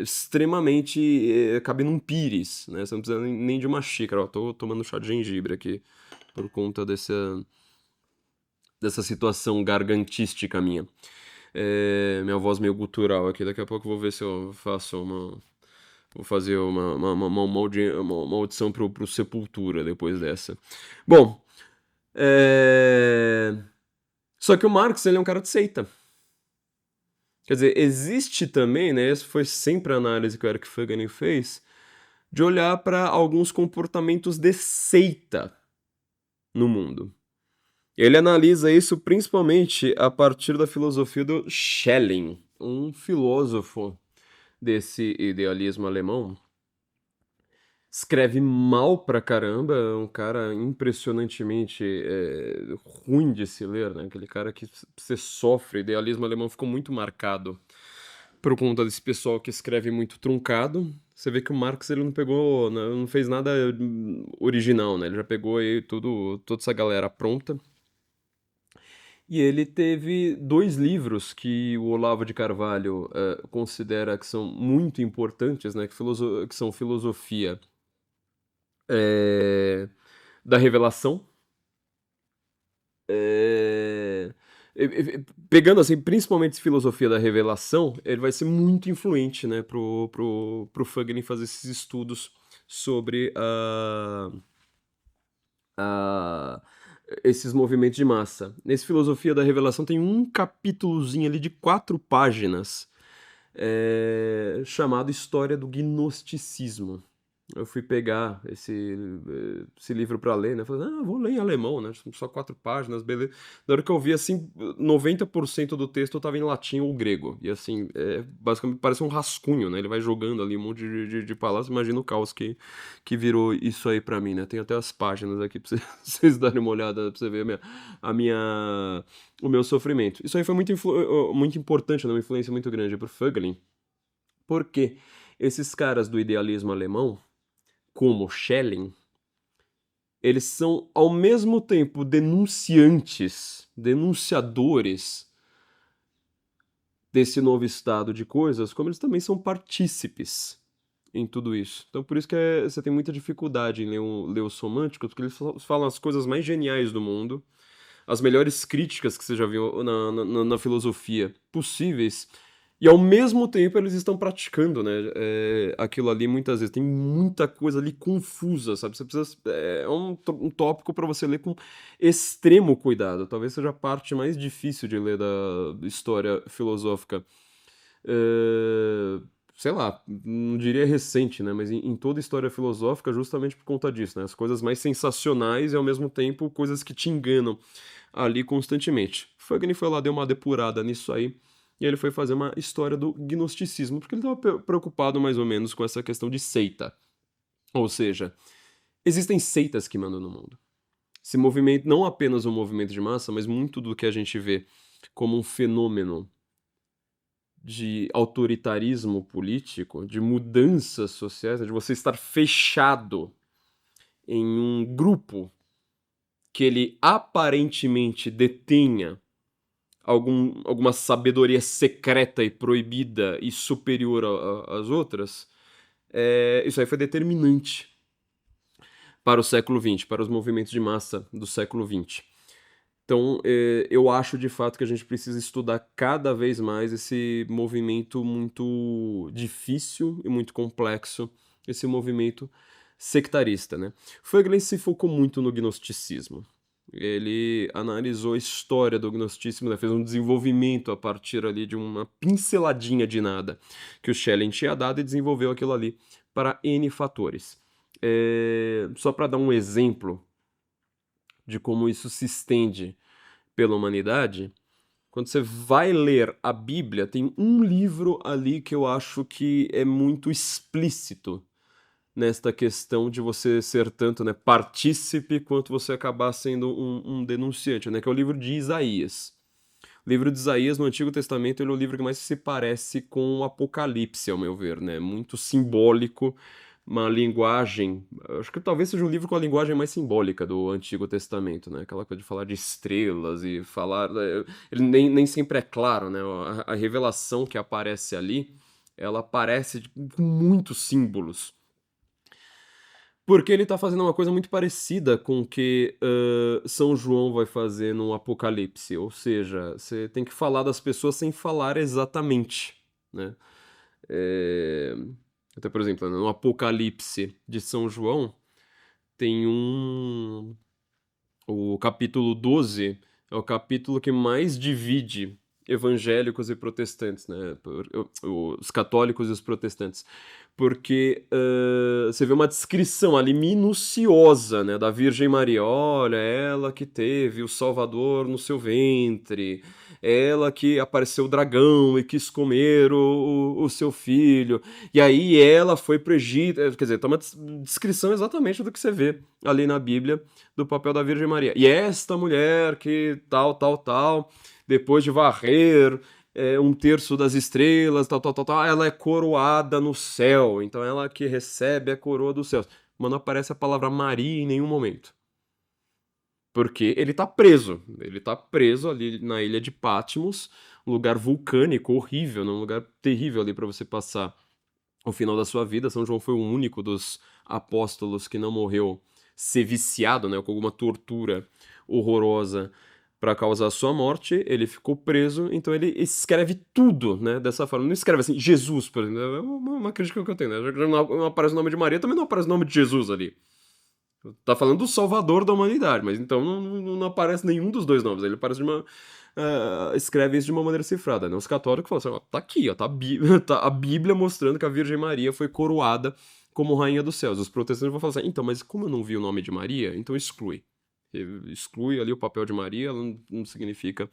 extremamente... cabe num pires, né? Você não precisa nem de uma xícara. Ó, tô tomando chá de gengibre aqui por conta dessa situação gargantística minha. Minha voz meio gutural aqui. Daqui a pouco eu vou ver se eu faço uma... Vou fazer uma audição pro Sepultura depois dessa. Bom, só que o Marx, ele é um cara de seita. Quer dizer, existe também, né? Essa foi sempre a análise que o Eric Fögelen fez, de olhar para alguns comportamentos de seita no mundo. Ele analisa isso principalmente a partir da filosofia do Schelling, um filósofo desse idealismo alemão. Escreve mal pra caramba, é um cara impressionantemente ruim de se ler, né? Aquele cara que você sofre. O idealismo alemão ficou muito marcado por conta desse pessoal que escreve muito truncado. Você vê que o Marx ele não pegou, não fez nada original, né? Ele já pegou aí toda essa galera pronta. E ele teve 2 livros que o Olavo de Carvalho considera que são muito importantes, né? Que são Filosofia da Revelação. Pegando assim, principalmente Filosofia da Revelação, ele vai ser muito influente, né, pro Fögelen fazer esses estudos sobre esses movimentos de massa. Nesse Filosofia da Revelação tem um capítulozinho ali de 4 páginas chamado História do Gnosticismo. Eu fui pegar esse livro pra ler, né? Falei, vou ler em alemão, né? Só 4 páginas, beleza. Na hora que eu vi, assim, 90% do texto tava em latim ou grego. E, assim, basicamente parece um rascunho, né? Ele vai jogando ali um monte de palavras. Imagina o caos que virou isso aí pra mim, né? Tem até as páginas aqui pra vocês darem uma olhada, pra você ver o meu sofrimento. Isso aí foi muito importante, né? Uma influência muito grande pro Fögelen. Porque esses caras do idealismo alemão, como Schelling, eles são ao mesmo tempo denunciadores desse novo estado de coisas, como eles também são partícipes em tudo isso. Então por isso que você tem muita dificuldade em ler os românticos, porque eles falam as coisas mais geniais do mundo, as melhores críticas que você já viu na filosofia possíveis, e ao mesmo tempo eles estão praticando, né? Aquilo ali muitas vezes. Tem muita coisa ali confusa, sabe? Você precisa. É um tópico para você ler com extremo cuidado. Talvez seja a parte mais difícil de ler da história filosófica. Sei lá, não diria recente, né? Mas em toda a história filosófica, justamente por conta disso, né? As coisas mais sensacionais e ao mesmo tempo coisas que te enganam ali constantemente. Fögelen foi lá, deu uma depurada nisso aí. E ele foi fazer uma história do gnosticismo, porque ele estava preocupado mais ou menos com essa questão de seita. Ou seja, existem seitas que mandam no mundo. Esse movimento, não apenas um movimento de massa, mas muito do que a gente vê como um fenômeno de autoritarismo político, de mudanças sociais, de você estar fechado em um grupo que ele aparentemente detenha alguma sabedoria secreta e proibida e superior às outras, isso aí foi determinante para o século XX, para os movimentos de massa do século XX. Então, eu acho de fato que a gente precisa estudar cada vez mais esse movimento muito difícil e muito complexo, esse movimento sectarista, né? Fögelen se focou muito no gnosticismo. Ele analisou a história do gnosticismo, né? Fez um desenvolvimento a partir ali de uma pinceladinha de nada que o Schelling tinha dado e desenvolveu aquilo ali para N fatores. Só para dar um exemplo de como isso se estende pela humanidade, quando você vai ler a Bíblia, tem um livro ali que eu acho que é muito explícito nesta questão de você ser tanto, né, partícipe quanto você acabar sendo um denunciante, né, que é o livro de Isaías. O livro de Isaías no Antigo Testamento ele é o livro que mais se parece com o Apocalipse, ao meu ver, né, muito simbólico, uma linguagem, acho que talvez seja o livro com a linguagem mais simbólica do Antigo Testamento, né, aquela coisa de falar de estrelas e falar, ele nem sempre é claro, né, a revelação que aparece ali ela aparece com muitos símbolos. Porque ele tá fazendo uma coisa muito parecida com o que São João vai fazer no Apocalipse. Ou seja, você tem que falar das pessoas sem falar exatamente, né? É, Até, por exemplo, no Apocalipse de São João, tem o capítulo 12 é o capítulo que mais divide evangélicos e protestantes, né? Os católicos e os protestantes. Porque você vê uma descrição ali minuciosa, né, da Virgem Maria. Olha, ela que teve o Salvador no seu ventre, ela que apareceu o dragão e quis comer o seu filho. E aí ela foi para o Egito. Quer dizer, tá uma descrição exatamente do que você vê ali na Bíblia do papel da Virgem Maria. E esta mulher que tal, tal, tal, depois de varrer um terço das estrelas, tal, tal, tal, tal, ela é coroada no céu. Então ela que recebe a coroa dos céus. Mas não aparece a palavra Maria em nenhum momento. Porque ele tá preso. Ele tá preso ali na ilha de Patmos, um lugar vulcânico, horrível, né? Um lugar terrível ali para você passar o final da sua vida. São João foi o único dos apóstolos que não morreu ser viciado, né, com alguma tortura horrorosa para causar a sua morte. Ele ficou preso, então ele escreve tudo, né, dessa forma. Não escreve assim, Jesus, por exemplo. É uma crítica que eu tenho, né? Já que não aparece o nome de Maria, também não aparece o nome de Jesus ali. Tá falando do Salvador da humanidade, mas então não aparece nenhum dos dois nomes. Ele aparece de uma. Escreve isso de uma maneira cifrada, né? Os católicos falam assim: ó, tá aqui, ó, tá a Bíblia mostrando que a Virgem Maria foi coroada como Rainha dos Céus. Os protestantes vão falar assim: então, mas como eu não vi o nome de Maria, então exclui. Exclui ali o papel de Maria, ela não significa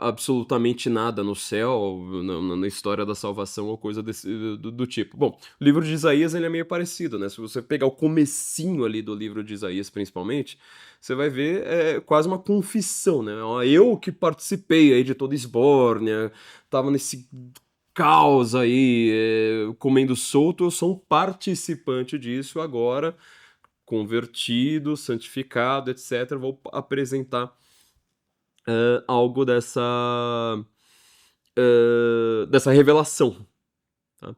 absolutamente nada no céu, na história da salvação ou coisa do tipo. Bom, o livro de Isaías ele é meio parecido, né? Se você pegar o comecinho ali do livro de Isaías, principalmente, você vai ver quase uma confissão, né? Ó, eu que participei aí de toda Esbórnia, tava nesse caos aí, comendo solto, eu sou um participante disso agora, convertido, santificado, etc. Vou apresentar algo dessa revelação. Tá?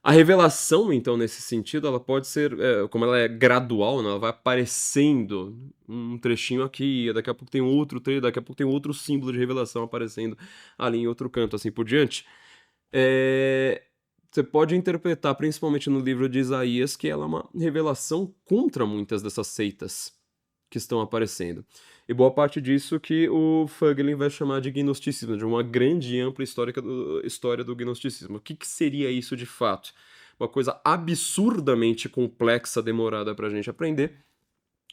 A revelação, então, nesse sentido, ela pode ser, como ela é gradual, né, ela vai aparecendo um trechinho aqui, daqui a pouco tem outro trecho, daqui a pouco tem outro símbolo de revelação aparecendo ali em outro canto, assim por diante. Você pode interpretar, principalmente no livro de Isaías, que ela é uma revelação contra muitas dessas seitas que estão aparecendo. E boa parte disso que o Fögelin vai chamar de gnosticismo, de uma grande e ampla história do gnosticismo. O que seria isso de fato? Uma coisa absurdamente complexa, demorada para a gente aprender,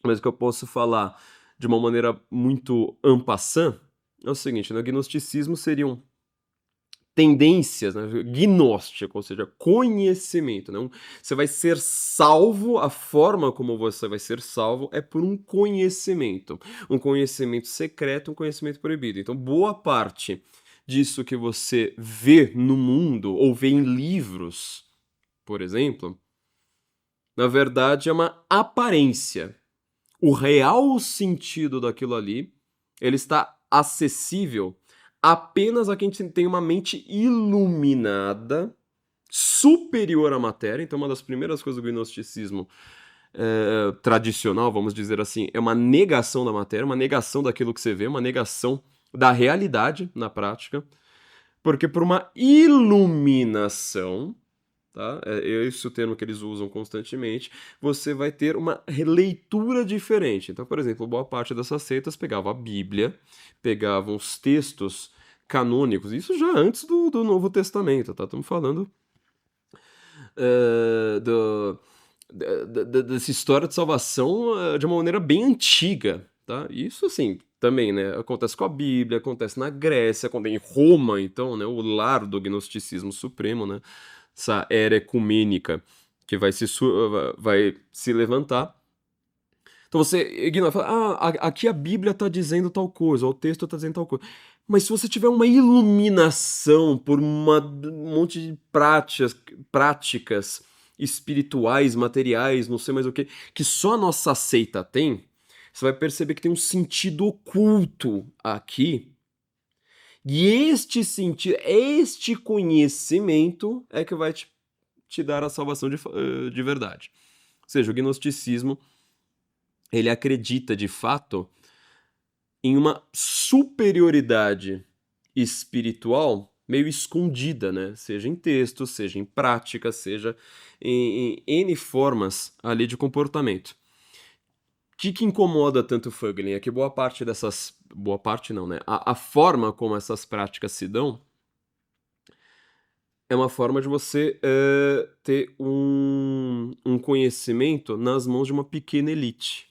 mas que eu posso falar de uma maneira muito en passant é o seguinte: no gnosticismo seriam tendências, né? Gnóstico, ou seja, conhecimento. Né? Você vai ser salvo, a forma como você vai ser salvo é por um conhecimento secreto, um conhecimento proibido. Então, boa parte disso que você vê no mundo, ou vê em livros, por exemplo, na verdade é uma aparência. O real sentido daquilo ali, ele está acessível apenas a quem tem uma mente iluminada, superior à matéria. Então, uma das primeiras coisas do gnosticismo tradicional, vamos dizer assim, é uma negação da matéria, uma negação daquilo que você vê, uma negação da realidade na prática, porque por uma iluminação, tá? É esse o termo que eles usam constantemente, você vai ter uma releitura diferente. Então, por exemplo, boa parte dessas seitas pegava a Bíblia, pegavam os textos canônicos, isso já antes do Novo Testamento, tá? Estamos falando dessa história de salvação de uma maneira bem antiga, tá? Isso, assim, também, né, acontece com a Bíblia, acontece na Grécia, acontece em Roma, então, né, o lar do gnosticismo supremo, né, essa era ecumênica que vai se levantar. Então você ignora, fala, aqui a Bíblia está dizendo tal coisa, ou o texto está dizendo tal coisa. Mas se você tiver uma iluminação por um monte de práticas espirituais, materiais, não sei mais o que só a nossa seita tem, você vai perceber que tem um sentido oculto aqui E este conhecimento é que vai te dar a salvação de verdade. Ou seja, o gnosticismo, ele acredita de fato em uma superioridade espiritual meio escondida, né? Seja em texto, seja em prática, seja em N formas ali de comportamento. O que incomoda tanto o Fögelin é que boa parte dessas... Boa parte não, né? A forma como essas práticas se dão é uma forma de você ter um conhecimento nas mãos de uma pequena elite.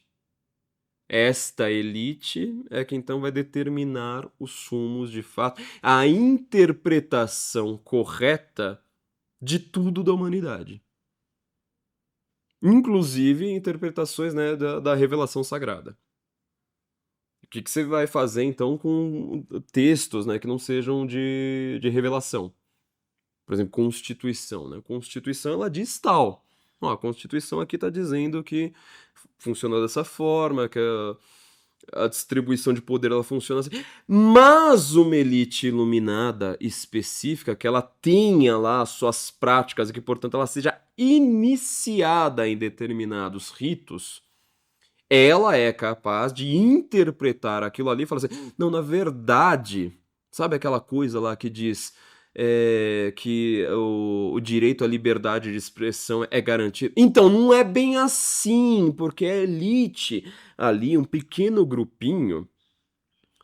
Esta elite é que então vai determinar os sumos de fato, a interpretação correta de tudo da humanidade. Inclusive interpretações, né, da revelação sagrada. O que você vai fazer então com textos, né, que não sejam de revelação? Por exemplo, Constituição, né? Constituição, ela diz tal. Ó, a Constituição aqui está dizendo que funciona dessa forma, que a distribuição de poder ela funciona assim. Mas uma elite iluminada específica, que ela tenha lá suas práticas e que, portanto, ela seja iniciada em determinados ritos, ela é capaz de interpretar aquilo ali e falar assim: não, na verdade, sabe aquela coisa lá que diz que o direito à liberdade de expressão é garantido? Então, não é bem assim, porque a elite ali, um pequeno grupinho.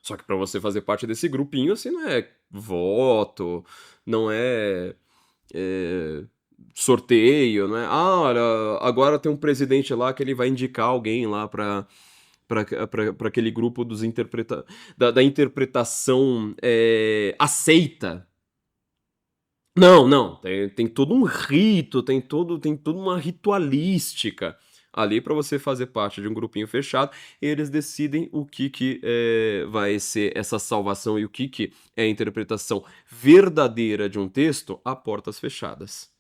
Só que para você fazer parte desse grupinho, assim, não é voto, não é sorteio, não é? Ah, olha, agora tem um presidente lá que ele vai indicar alguém lá para aquele grupo da interpretação aceita. Não, não, tem todo um rito, tem toda uma ritualística ali para você fazer parte de um grupinho fechado. Eles decidem o que vai ser essa salvação e o que é a interpretação verdadeira de um texto a portas fechadas.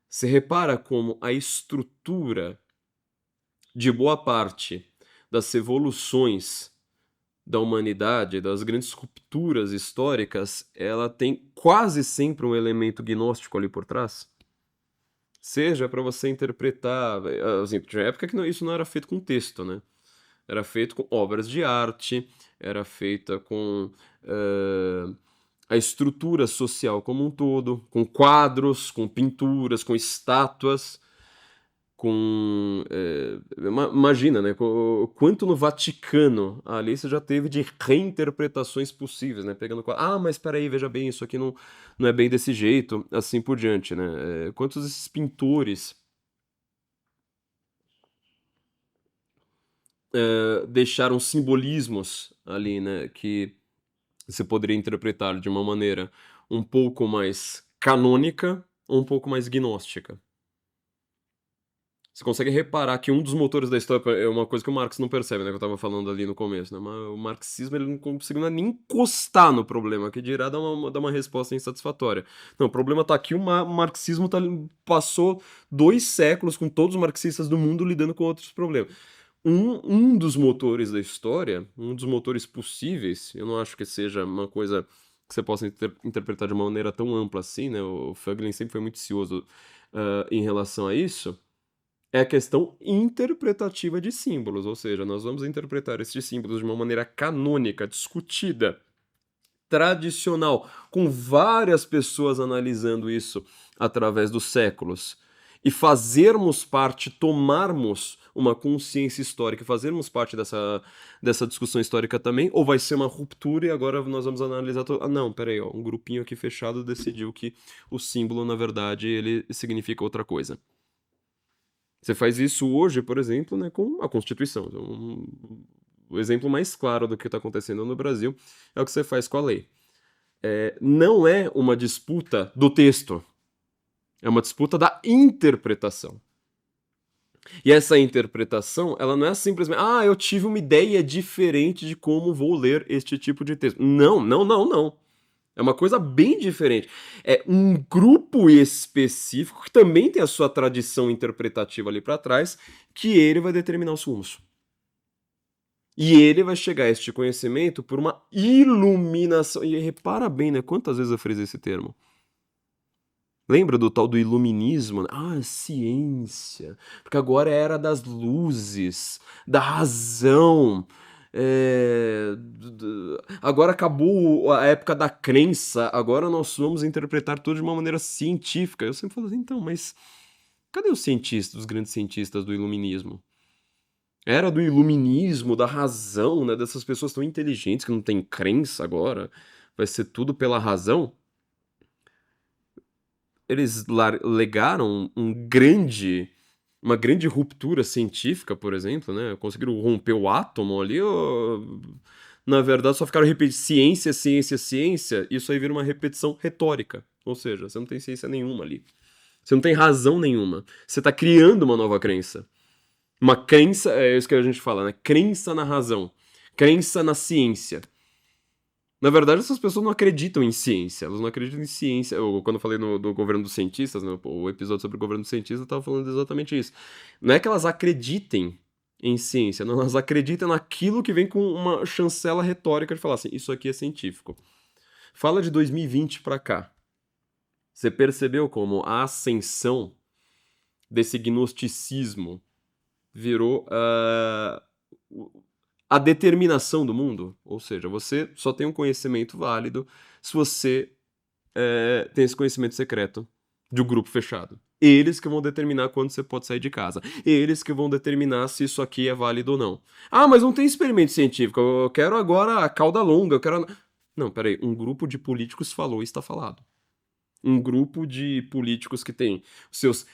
Você repara como a estrutura de boa parte das revoluções da humanidade, das grandes rupturas históricas, ela tem quase sempre um elemento gnóstico ali por trás? Seja para você interpretar... Assim, tinha época que isso não era feito com texto, né? Era feito com obras de arte, era feita com a estrutura social como um todo, com quadros, com pinturas, com estátuas, com... imagina, né? Quanto no Vaticano ali você já teve de reinterpretações possíveis, né? Pegando... Ah, mas peraí, veja bem, isso aqui não é bem desse jeito, assim por diante, né? Quantos esses pintores deixaram simbolismos ali, né? Que você poderia interpretar de uma maneira um pouco mais canônica ou um pouco mais gnóstica. Você consegue reparar que um dos motores da história é uma coisa que o Marx não percebe, né? Que eu tava falando ali no começo, né? Mas o marxismo ele não conseguiu nem encostar no problema, que dirá dar uma resposta insatisfatória. Não, o problema tá aqui, o marxismo passou 2 séculos com todos os marxistas do mundo lidando com outros problemas. Um dos motores da história, um dos motores possíveis, eu não acho que seja uma coisa que você possa interpretar de uma maneira tão ampla assim, né? O Fögelin sempre foi muito cioso em relação a isso. É a questão interpretativa de símbolos, ou seja, nós vamos interpretar esses símbolos de uma maneira canônica, discutida, tradicional, com várias pessoas analisando isso através dos séculos, e fazermos parte, tomarmos uma consciência histórica, fazermos parte dessa discussão histórica também, ou vai ser uma ruptura e agora nós vamos analisar... não, peraí, ó, um grupinho aqui fechado decidiu que o símbolo, na verdade, ele significa outra coisa. Você faz isso hoje, por exemplo, né, com a Constituição. Então, o exemplo mais claro do que está acontecendo no Brasil é o que você faz com a lei. Não é uma disputa do texto, é uma disputa da interpretação. E essa interpretação, ela não é simplesmente, eu tive uma ideia diferente de como vou ler este tipo de texto. Não, não, não, não. É uma coisa bem diferente. É um grupo específico que também tem a sua tradição interpretativa ali para trás, que ele vai determinar os rumos. E ele vai chegar a este conhecimento por uma iluminação. E repara bem, né? Quantas vezes eu frisei esse termo? Lembra do tal do iluminismo? Ah, ciência. Porque agora é a era das luzes, da razão. Agora acabou a época da crença, agora nós vamos interpretar tudo de uma maneira científica. Eu sempre falo assim, então, mas cadê os cientistas, os grandes cientistas do iluminismo? Era do iluminismo, da razão, né? Dessas pessoas tão inteligentes que não têm crença agora. Vai ser tudo pela razão. Eles legaram uma grande ruptura científica, por exemplo, né? Conseguiram romper o átomo ali, ou... na verdade só ficaram repetindo ciência, ciência, ciência. Isso aí vira uma repetição retórica. Ou seja, você não tem ciência nenhuma ali. Você não tem razão nenhuma. Você está criando uma nova crença. Uma crença, é isso que a gente fala, né? Crença na razão. Crença na ciência. Na verdade, essas pessoas não acreditam em ciência. Elas não acreditam em ciência. Quando eu falei do governo dos cientistas, né, o episódio sobre o governo dos cientistas, eu estava falando exatamente isso. Não é que elas acreditem em ciência, não, elas acreditam naquilo que vem com uma chancela retórica de falar assim, isso aqui é científico. Fala de 2020 para cá. Você percebeu como a ascensão desse gnosticismo virou a determinação do mundo? Ou seja, você só tem um conhecimento válido se você tem esse conhecimento secreto de um grupo fechado. Eles que vão determinar quando você pode sair de casa. Eles que vão determinar se isso aqui é válido ou não. Ah, mas não tem experimento científico. Eu quero agora a cauda longa. Eu quero... Não, peraí. Um grupo de políticos falou e está falado. Um grupo de políticos que tem os seus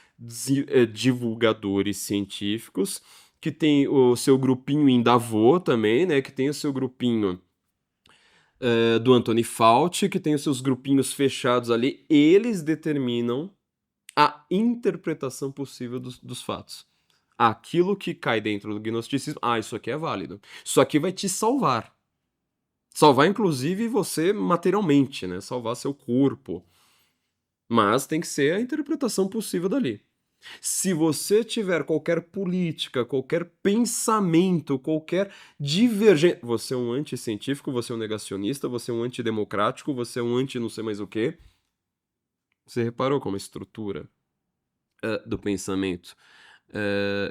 divulgadores científicos, que tem o seu grupinho em Davos também, né? Que tem o seu grupinho do Anthony Fauci, que tem os seus grupinhos fechados ali. Eles determinam a interpretação possível dos fatos. Aquilo que cai dentro do gnosticismo, isso aqui é válido. Isso aqui vai te salvar. Salvar, inclusive, você materialmente, né? Salvar seu corpo. Mas tem que ser a interpretação possível dali. Se você tiver qualquer política, qualquer pensamento, qualquer divergência, você é um anticientífico, você é um negacionista, você é um antidemocrático, você é um anti não sei mais o quê. Você reparou como a estrutura do pensamento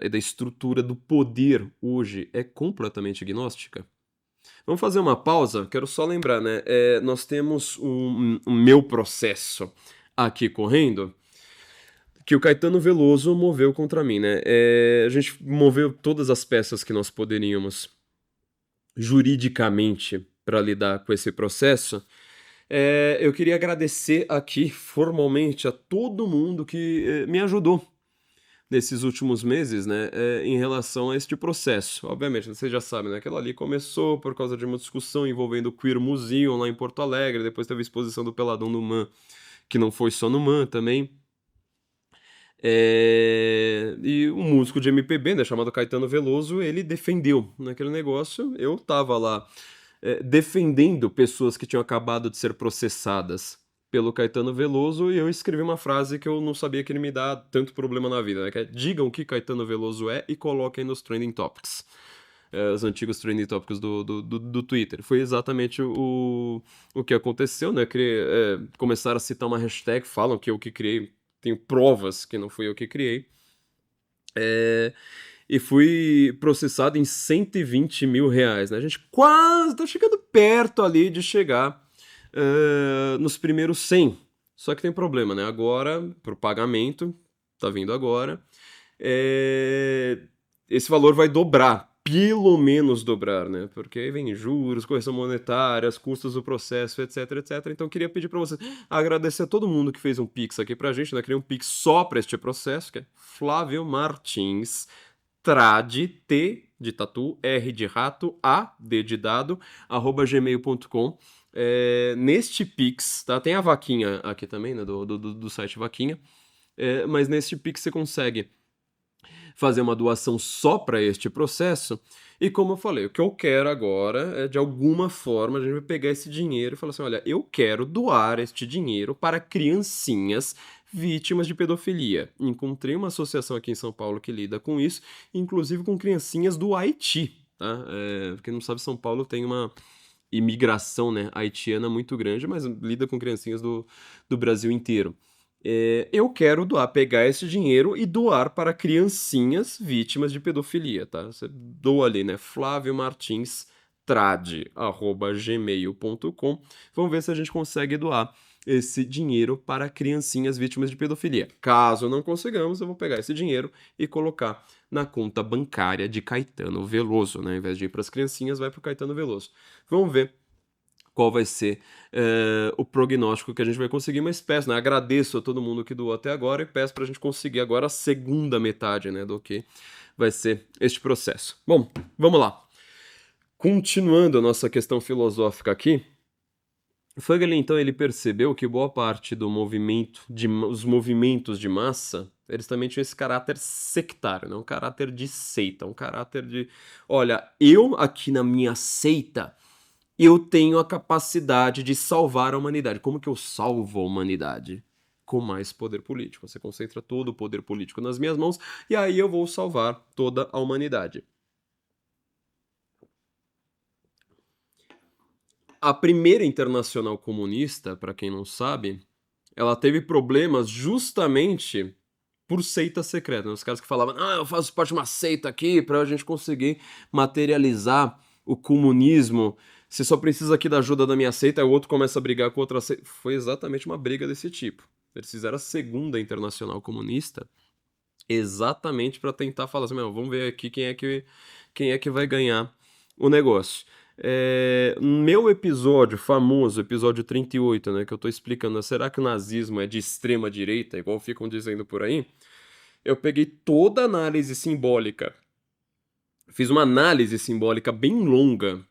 e da estrutura do poder hoje é completamente gnóstica? Vamos fazer uma pausa? Quero só lembrar, né? Nós temos um meu processo aqui correndo que o Caetano Veloso moveu contra mim, né? A gente moveu todas as peças que nós poderíamos juridicamente para lidar com esse processo. Eu queria agradecer aqui formalmente a todo mundo que me ajudou nesses últimos meses, né, em relação a este processo. Obviamente, vocês já sabem, né, aquilo ali começou por causa de uma discussão envolvendo o Queer Museum lá em Porto Alegre, depois teve a exposição do Peladão no MAN, que não foi só no MAN também. E um músico de MPB, né, chamado Caetano Veloso, ele defendeu naquele negócio. Eu tava lá defendendo pessoas que tinham acabado de ser processadas pelo Caetano Veloso, e eu escrevi uma frase que eu não sabia que ele me dá tanto problema na vida, né, que é: digam o que Caetano Veloso é e coloquem nos trending topics. Os antigos trending topics do Twitter. Foi exatamente o que aconteceu, né? Começaram a citar uma hashtag, falam que eu que criei, tenho provas que não fui eu que criei. E fui processado em 120 mil reais, né? A gente quase tá chegando perto ali de chegar nos primeiros 100. Só que tem problema, né? Agora, pro pagamento, tá vindo agora, esse valor vai dobrar. Pelo menos dobrar, né? Porque aí vem juros, correção monetária, custos do processo, etc, etc. Então eu queria pedir para vocês agradecer a todo mundo que fez um Pix aqui pra gente, né? Criei um Pix só para este processo, que é Flávio Martins, trad, T de tatu, R de rato, A, D de dado, @gmail.com. Neste Pix, tá? Tem a vaquinha aqui também, né? Do site Vaquinha. Mas neste Pix você consegue fazer uma doação só para este processo. E como eu falei, o que eu quero agora é, de alguma forma, a gente vai pegar esse dinheiro e falar assim: olha, eu quero doar este dinheiro para criancinhas vítimas de pedofilia. Encontrei uma associação aqui em São Paulo que lida com isso, inclusive com criancinhas do Haiti. tá? Quem não sabe, São Paulo tem uma imigração, né, haitiana muito grande, mas lida com criancinhas do Brasil inteiro. Eu quero pegar esse dinheiro e doar para criancinhas vítimas de pedofilia, tá? Você doa ali, né? flaviomartins@gmail.com. Vamos ver se a gente consegue doar esse dinheiro para criancinhas vítimas de pedofilia. Caso não consigamos, eu vou pegar esse dinheiro e colocar na conta bancária de Caetano Veloso, né? Ao invés de ir para as criancinhas, vai para o Caetano Veloso. Vamos ver qual vai ser o prognóstico que a gente vai conseguir, mas peço, né? Agradeço a todo mundo que doou até agora e peço para a gente conseguir agora a segunda metade, né, do que vai ser este processo. Bom, vamos lá. Continuando a nossa questão filosófica aqui, Fugel, então, ele percebeu que boa parte do movimento, os movimentos de massa, eles também tinham esse caráter sectário, né? Um caráter de seita, um caráter de, olha, eu aqui na minha seita, eu tenho a capacidade de salvar a humanidade. Como que eu salvo a humanidade? Com mais poder político. Você concentra todo o poder político nas minhas mãos e aí eu vou salvar toda a humanidade. A primeira internacional comunista, para quem não sabe, ela teve problemas justamente por seita secreta, né? Os caras que falavam, eu faço parte de uma seita aqui para a gente conseguir materializar o comunismo. Você só precisa aqui da ajuda da minha seita, aí o outro começa a brigar com outra seita. Foi exatamente uma briga desse tipo. Eles fizeram a segunda internacional comunista exatamente para tentar falar assim, vamos ver aqui quem é que vai ganhar o negócio. Meu episódio famoso, episódio 38, né, que eu tô explicando, será que o nazismo é de extrema direita, igual ficam dizendo por aí? Eu peguei toda a análise simbólica, fiz uma análise simbólica bem longa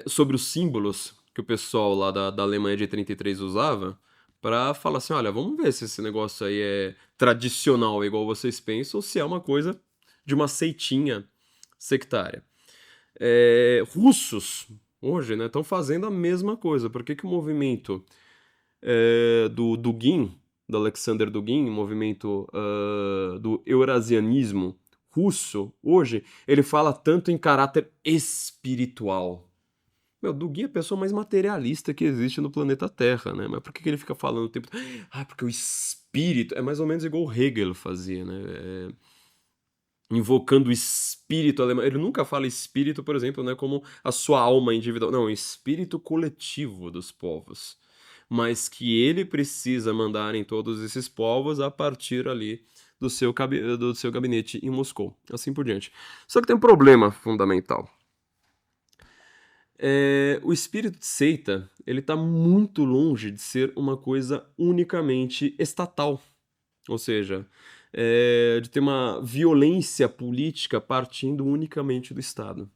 sobre os símbolos que o pessoal lá da Alemanha de 33 usava, pra falar assim, olha, vamos ver se esse negócio aí é tradicional, igual vocês pensam, ou se é uma coisa de uma seitinha sectária. Russos, hoje, né, estão fazendo a mesma coisa. Por que que o movimento do Dugin, do Alexander Dugin, o movimento do eurasianismo russo, hoje, ele fala tanto em caráter espiritual? Dugin é a pessoa mais materialista que existe no planeta Terra, né? Mas por que que ele fica falando o tempo... porque o espírito... É mais ou menos igual o Hegel fazia, né? Invocando o espírito alemão. Ele nunca fala espírito, por exemplo, né, como a sua alma individual. Não, o espírito coletivo dos povos. Mas que ele precisa mandar em todos esses povos a partir ali do seu gabinete em Moscou. Assim por diante. Só que tem um problema fundamental. O espírito de seita, ele está muito longe de ser uma coisa unicamente estatal. Ou seja, de ter uma violência política partindo unicamente do Estado.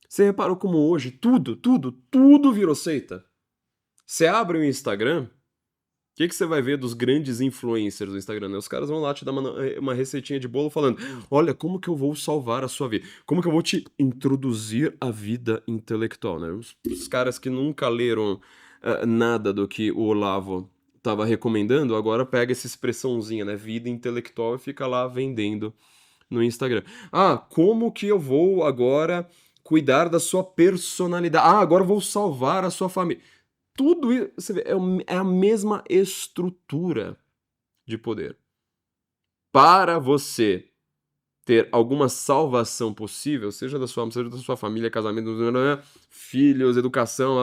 Você reparou como hoje tudo virou seita? Você abre o Instagram, o que você vai ver dos grandes influencers do Instagram, né? Os caras vão lá te dar uma receitinha de bolo falando, olha, como que eu vou salvar a sua vida? Como que eu vou te introduzir à vida intelectual, né? Os caras que nunca leram nada do que o Olavo estava recomendando, agora pega essa expressãozinha, né? Vida intelectual e fica lá vendendo no Instagram. Como que eu vou agora cuidar da sua personalidade? Agora eu vou salvar a sua família. Tudo isso, você vê, é a mesma estrutura de poder. Para você ter alguma salvação possível, seja da sua alma, seja da sua família, casamento, filhos, educação,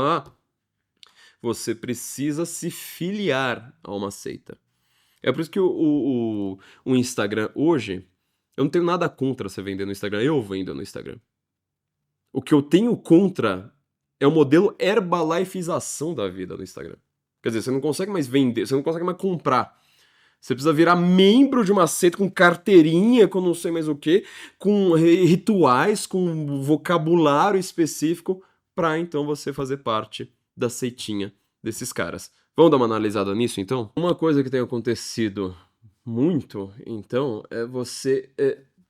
você precisa se filiar a uma seita. É por isso que o Instagram hoje, eu não tenho nada contra você vender no Instagram, eu vendo no Instagram. O que eu tenho contra é o modelo herbalifeização da vida no Instagram. Quer dizer, você não consegue mais vender, você não consegue mais comprar. Você precisa virar membro de uma seita com carteirinha, com não sei mais o que, com rituais, com vocabulário específico, para então você fazer parte da seitinha desses caras. Vamos dar uma analisada nisso, então? Uma coisa que tem acontecido muito, então, é você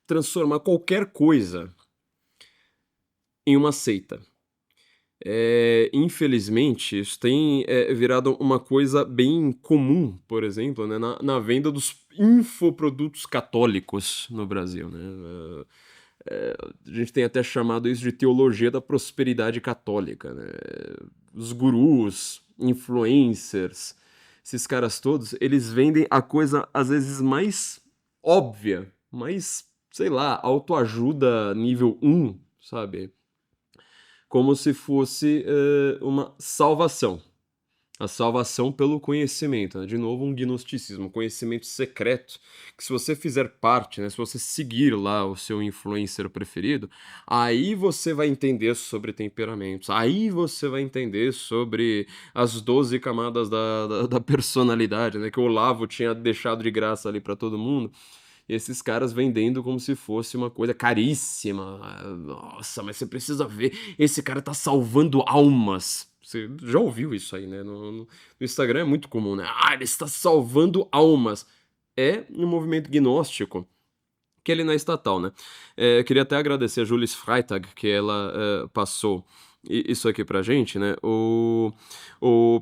transformar qualquer coisa em uma seita. Infelizmente, isso tem virado uma coisa bem comum, por exemplo, né, na venda dos infoprodutos católicos no Brasil, né? A gente tem até chamado isso de teologia da prosperidade católica, né? Os gurus, influencers, esses caras todos, eles vendem a coisa às vezes mais óbvia, mais, sei lá, autoajuda nível 1, sabe? Como se fosse uma salvação. A salvação pelo conhecimento, né? De novo, um gnosticismo, um conhecimento secreto, que se você fizer parte, né? Se você seguir lá o seu influencer preferido, aí você vai entender sobre temperamentos, aí você vai entender sobre as 12 camadas da personalidade, né? Que o Olavo tinha deixado de graça ali para todo mundo. E esses caras vendendo como se fosse uma coisa caríssima. Nossa, mas você precisa ver, esse cara tá salvando almas. Você já ouviu isso aí, né? No Instagram é muito comum, né? Ah, ele está salvando almas. É um movimento gnóstico, que ele não é estatal, né? Queria até agradecer a Julis Freitag, que ela passou isso aqui pra gente, né? O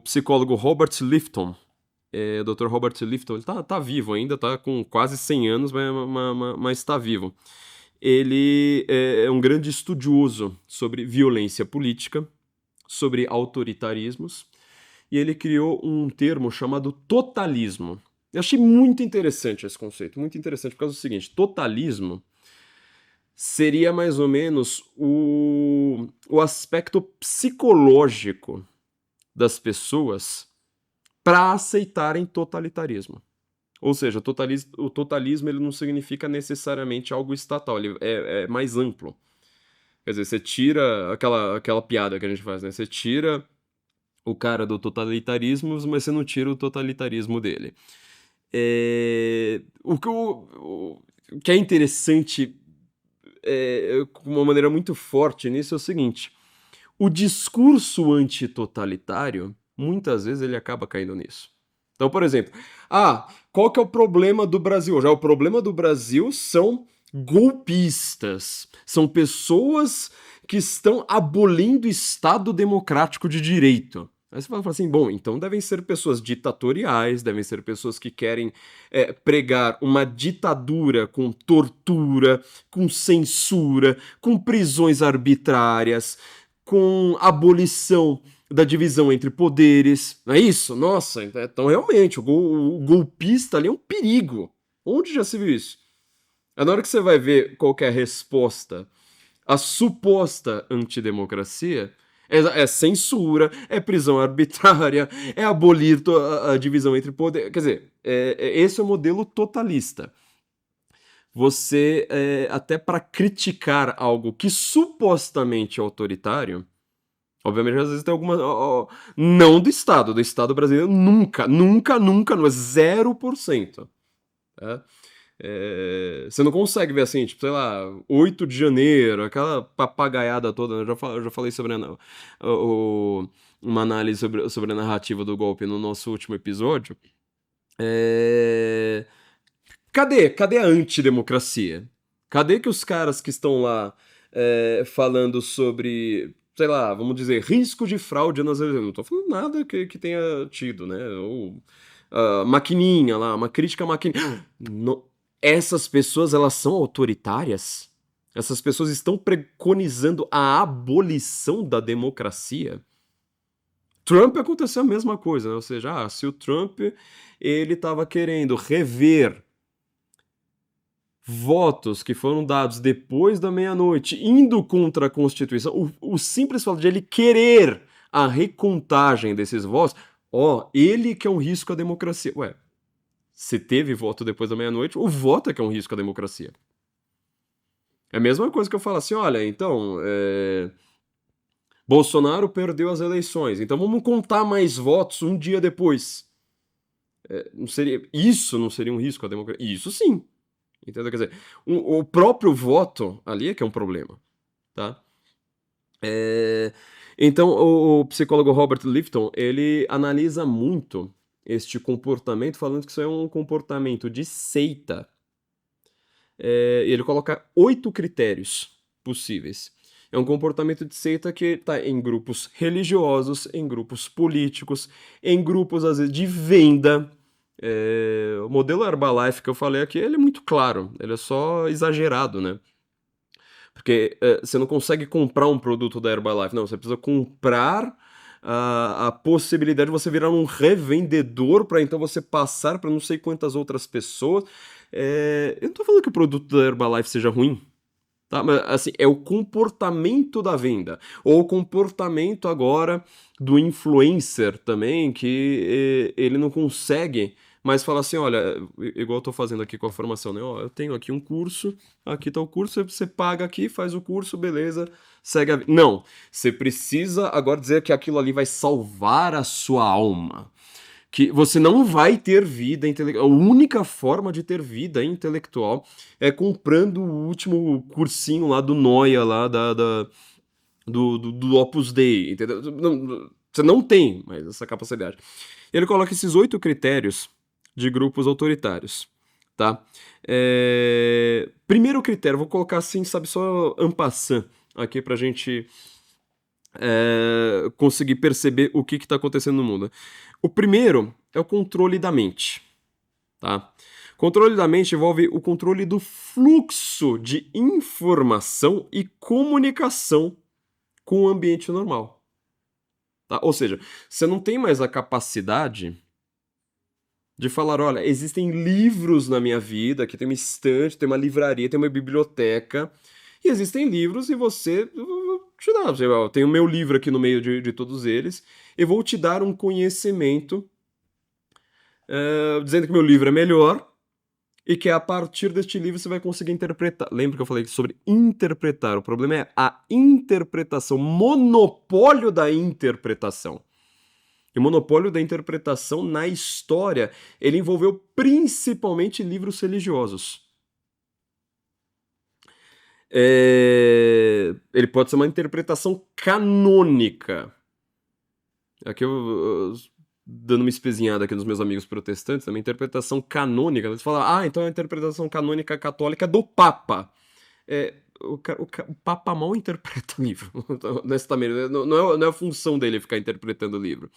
psicólogo Robert Lifton, o Dr. Robert Lifton, ele tá vivo ainda, tá com quase 100 anos, mas tá vivo. Ele é um grande estudioso sobre violência política, sobre autoritarismos, e ele criou um termo chamado totalismo. Eu achei muito interessante esse conceito, muito interessante, por causa do seguinte: totalismo seria mais ou menos o aspecto psicológico das pessoas para aceitarem totalitarismo. Ou seja, o totalismo ele não significa necessariamente algo estatal, ele é mais amplo. Quer dizer, você tira aquela piada que a gente faz, né? Você tira o cara do totalitarismo, mas você não tira o totalitarismo dele. O que é interessante, com uma maneira muito forte nisso, é o seguinte: o discurso antitotalitário, muitas vezes ele acaba caindo nisso. Então, por exemplo, qual que é o problema do Brasil? Já o problema do Brasil são golpistas, são pessoas que estão abolindo o Estado democrático de direito. Aí você vai falar assim, bom, então devem ser pessoas ditatoriais, devem ser pessoas que querem pregar uma ditadura com tortura, com censura, com prisões arbitrárias, com abolição da divisão entre poderes, não é isso? Nossa, então realmente, o golpista ali é um perigo. Onde já se viu isso? Na hora que você vai ver qual que é a resposta à suposta antidemocracia, é censura, é prisão arbitrária, é abolir a divisão entre poderes. Quer dizer, esse é o modelo totalista. Você, até para criticar algo que supostamente é autoritário, obviamente, às vezes tem alguma. Não do Estado brasileiro, nunca, nunca, nunca, não é 0%. Tá? Você não consegue ver assim, tipo, sei lá, 8 de janeiro, aquela papagaiada toda. Eu já falei sobre uma análise sobre a narrativa do golpe no nosso último episódio. Cadê a antidemocracia? Cadê que os caras que estão lá falando sobre, sei lá, vamos dizer, risco de fraude nas eleições? Não tô falando nada que tenha tido, né? Ou maquininha lá, uma crítica à maquininha. Essas pessoas, elas são autoritárias? Essas pessoas estão preconizando a abolição da democracia? Trump aconteceu a mesma coisa, né? Ou seja, se o Trump ele estava querendo rever votos que foram dados depois da meia-noite, indo contra a Constituição, o simples fato de ele querer a recontagem desses votos, ele que é um risco à democracia. Ué, se teve voto depois da meia-noite, o voto é que é um risco à democracia. É a mesma coisa que eu falo assim, olha, então, Bolsonaro perdeu as eleições, então vamos contar mais votos um dia depois. Isso não seria um risco à democracia? Isso sim. Entendeu? Quer dizer, o próprio voto ali é que é um problema, tá? Então, o psicólogo Robert Lifton, ele analisa muito este comportamento, falando que isso é um comportamento de seita. Ele coloca 8 critérios possíveis. É um comportamento de seita que está em grupos religiosos, em grupos políticos, em grupos, às vezes, de venda. O modelo Herbalife que eu falei aqui, ele é muito claro, ele é só exagerado, né? Porque você não consegue comprar um produto da Herbalife, não, você precisa comprar a possibilidade de você virar um revendedor para então você passar para não sei quantas outras pessoas. Eu não tô falando que o produto da Herbalife seja ruim, tá? Mas, assim, é o comportamento da venda, ou o comportamento agora do influencer também, que ele não consegue mais falar assim, olha, igual eu tô fazendo aqui com a formação, né? Ó, eu tenho aqui um curso, aqui tá o curso, você paga aqui, faz o curso, beleza, segue a vida. Não, você precisa agora dizer que aquilo ali vai salvar a sua alma. Que você não vai ter vida intelectual. A única forma de ter vida intelectual é comprando o último cursinho lá do Noia, lá do Opus Dei, entendeu? Você não tem mais essa capacidade. Ele coloca esses 8 critérios de grupos autoritários, tá? Primeiro critério, vou colocar assim, sabe, só en passant aqui pra gente conseguir perceber o que está acontecendo no mundo. O primeiro é o controle da mente, tá? Controle da mente envolve o controle do fluxo de informação e comunicação com o ambiente normal, tá? Ou seja, você não tem mais a capacidade de falar, olha, existem livros na minha vida, aqui tem uma estante, tem uma livraria, tem uma biblioteca, e existem livros e você te dá, eu tenho o meu livro aqui no meio de todos eles, e vou te dar um conhecimento dizendo que meu livro é melhor e que a partir deste livro você vai conseguir interpretar. Lembra que eu falei sobre interpretar? O problema é a interpretação, monopólio da interpretação. E o monopólio da interpretação na história, ele envolveu principalmente livros religiosos. Ele pode ser uma interpretação canônica. Aqui eu dando uma espezinhada aqui nos meus amigos protestantes, uma interpretação canônica. Eles falam, então é a interpretação canônica católica do Papa. O Papa mal interpreta o livro, honestamente. Não é a função dele ficar interpretando o livro.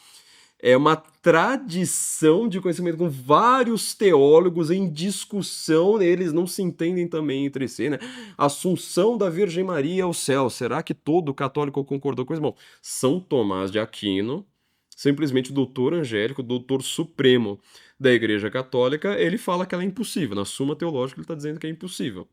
É uma tradição de conhecimento com vários teólogos em discussão, eles não se entendem também entre si, né? Assunção da Virgem Maria ao céu, será que todo católico concordou com isso? Bom, São Tomás de Aquino, simplesmente o doutor angélico, o doutor supremo da Igreja Católica, ele fala que ela é impossível. Na Suma Teológica ele está dizendo que é impossível.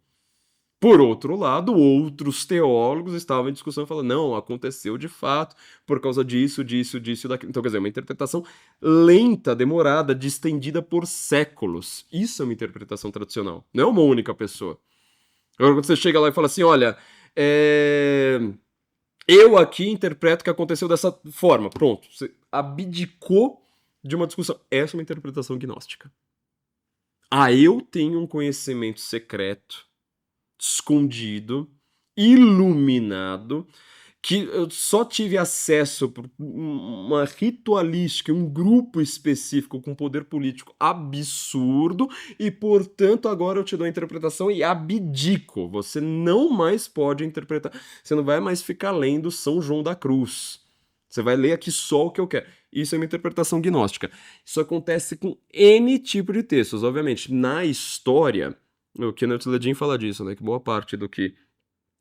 Por outro lado, outros teólogos estavam em discussão falando, não, aconteceu de fato, por causa disso, disso, disso, daquilo. Então, quer dizer, uma interpretação lenta, demorada, distendida por séculos. Isso é uma interpretação tradicional, não é uma única pessoa. Agora, quando você chega lá e fala assim, olha, eu aqui interpreto que aconteceu dessa forma, pronto, você abdicou de uma discussão. Essa é uma interpretação gnóstica. Eu tenho um conhecimento secreto, escondido, iluminado, que eu só tive acesso por uma ritualística, um grupo específico com poder político absurdo e, portanto, agora eu te dou a interpretação e abdico. Você não mais pode interpretar. Você não vai mais ficar lendo São João da Cruz. Você vai ler aqui só o que eu quero. Isso é uma interpretação gnóstica. Isso acontece com N tipo de textos, obviamente. Na história, o Kenneth Ledin fala disso, né? Que boa parte do que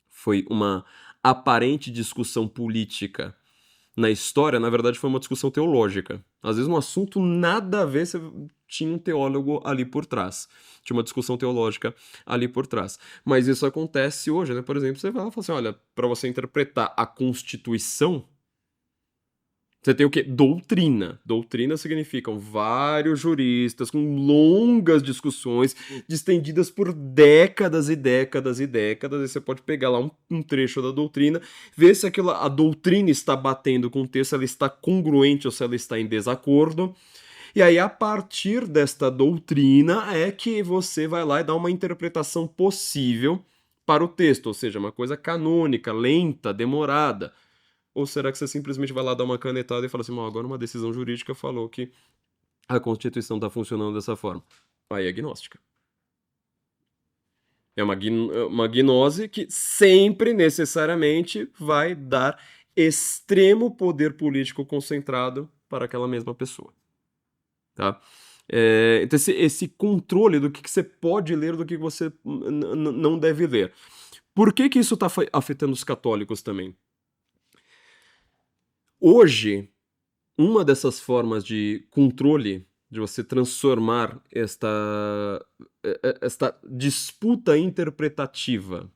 foi uma aparente discussão política na história, na verdade, foi uma discussão teológica. Às vezes um assunto nada a ver, você tinha um teólogo ali por trás. Tinha uma discussão teológica ali por trás. Mas isso acontece hoje, né? Por exemplo, você vai lá e fala assim, olha, para você interpretar a Constituição, você tem o quê? Doutrina. Doutrina significam vários juristas com longas discussões, distendidas por décadas e décadas e décadas. E você pode pegar lá um trecho da doutrina, ver se a doutrina está batendo com o texto, se ela está congruente ou se ela está em desacordo. E aí, a partir desta doutrina, é que você vai lá e dá uma interpretação possível para o texto, ou seja, uma coisa canônica, lenta, demorada. Ou será que você simplesmente vai lá dar uma canetada e fala assim, agora uma decisão jurídica falou que a Constituição está funcionando dessa forma? Aí é gnóstica. É uma gnose que sempre, necessariamente, vai dar extremo poder político concentrado para aquela mesma pessoa. Tá? Então esse controle do que você pode ler, do que você não deve ler. Por que que isso está afetando os católicos também? Hoje, uma dessas formas de controle, de você transformar esta disputa interpretativa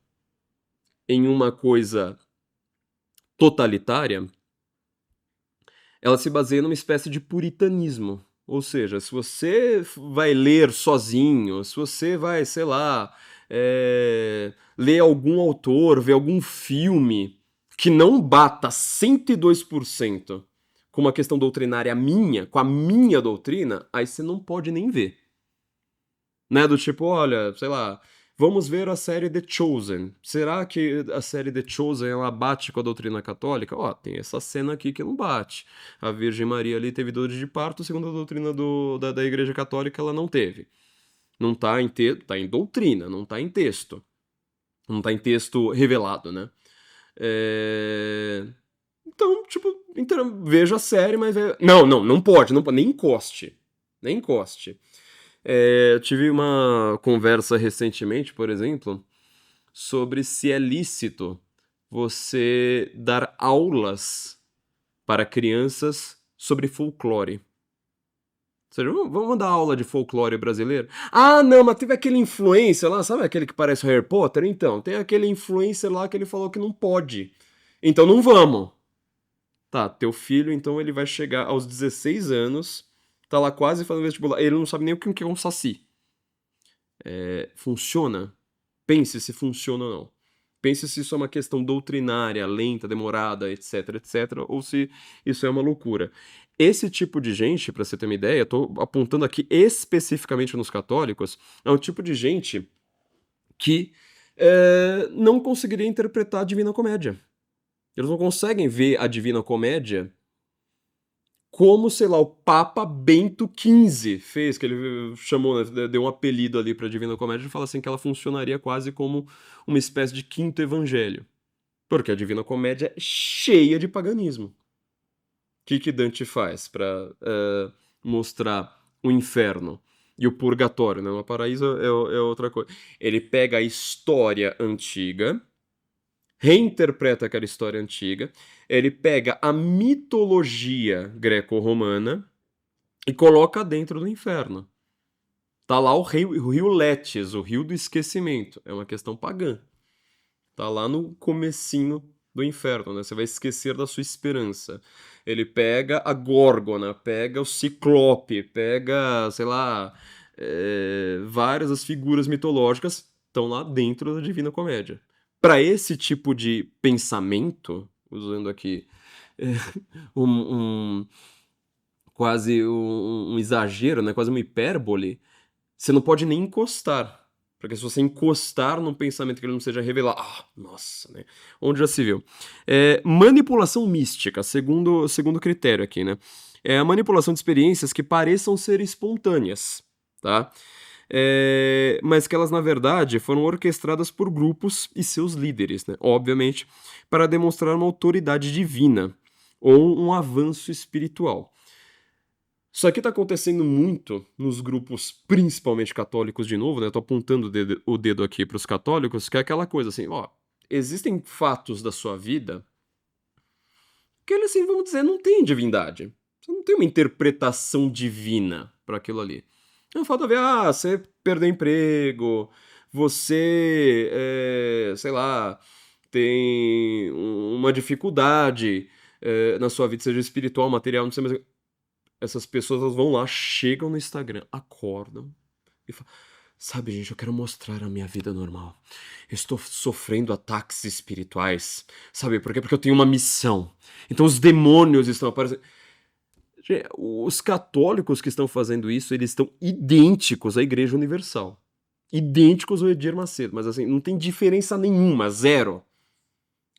em uma coisa totalitária, ela se baseia numa espécie de puritanismo. Ou seja, se você vai ler sozinho, se você vai, sei lá, ler algum autor, ver algum filme que não bata 102% com uma questão doutrinária minha, com a minha doutrina, aí você não pode nem ver. Né? Do tipo, olha, sei lá, vamos ver a série The Chosen. Será que a série The Chosen ela bate com a doutrina católica? Ó, tem essa cena aqui que não bate. A Virgem Maria ali teve dores de parto, segundo a doutrina da Igreja Católica, ela não teve. Não tá tá em doutrina, não tá em texto. Não tá em texto revelado, né? Então, tipo, veja a série, mas... Não pode, nem encoste. Nem encoste. Eu tive uma conversa recentemente, por exemplo, sobre se é lícito você dar aulas para crianças sobre folclore. Ou seja, vamos dar aula de folclore brasileiro? Ah, não, mas teve aquele influencer lá, sabe aquele que parece o Harry Potter? Então, tem aquele influencer lá que ele falou que não pode. Então não vamos. Tá, teu filho, então ele vai chegar aos 16 anos, tá lá quase fazendo vestibular, ele não sabe nem o que é um saci. Funciona? Pense se funciona ou não. Pense se isso é uma questão doutrinária, lenta, demorada, etc, etc, ou se isso é uma loucura. Esse tipo de gente, pra você ter uma ideia, eu tô apontando aqui especificamente nos católicos, é um tipo de gente que não conseguiria interpretar a Divina Comédia. Eles não conseguem ver a Divina Comédia como, sei lá, o Papa Bento XV fez, que ele chamou, né, deu um apelido ali pra Divina Comédia e fala assim que ela funcionaria quase como uma espécie de quinto evangelho. Porque a Divina Comédia é cheia de paganismo. O que Dante faz pra mostrar o inferno e o purgatório, né? O paraíso é outra coisa. Ele pega a história antiga, reinterpreta aquela história antiga, ele pega a mitologia greco-romana e coloca dentro do inferno. Tá lá o rio Letes, o rio do esquecimento. É uma questão pagã. Tá lá no comecinho do inferno, né? Você vai esquecer da sua esperança. Ele pega a Górgona, pega o Ciclope, pega, sei lá, várias das figuras mitológicas estão lá dentro da Divina Comédia. Para esse tipo de pensamento, usando aqui é, quase um exagero, né? Quase uma hipérbole, você não pode nem encostar. Porque se você encostar num pensamento que ele não seja revelado, nossa, né? Onde já se viu? Manipulação mística, segundo critério aqui, né? É a manipulação de experiências que pareçam ser espontâneas, tá? Mas que elas, na verdade, foram orquestradas por grupos e seus líderes, né? Obviamente, para demonstrar uma autoridade divina ou um avanço espiritual. Isso aqui tá acontecendo muito nos grupos, principalmente católicos, de novo, né? Eu tô apontando o dedo aqui pros católicos, que é aquela coisa assim, ó, existem fatos da sua vida que eles, assim, vamos dizer, não têm divindade. Você não tem uma interpretação divina para aquilo ali. É um fato a ver, você perdeu emprego, você, sei lá, tem uma dificuldade na sua vida, seja espiritual, material, não sei mais. Essas pessoas elas vão lá, chegam no Instagram, acordam e falam: sabe, gente, eu quero mostrar a minha vida normal. Eu estou sofrendo ataques espirituais. Sabe por quê? Porque eu tenho uma missão. Então os demônios estão aparecendo. Gente, os católicos que estão fazendo isso, eles estão idênticos à Igreja Universal. Idênticos ao Edir Macedo. Mas assim, não tem diferença nenhuma, zero.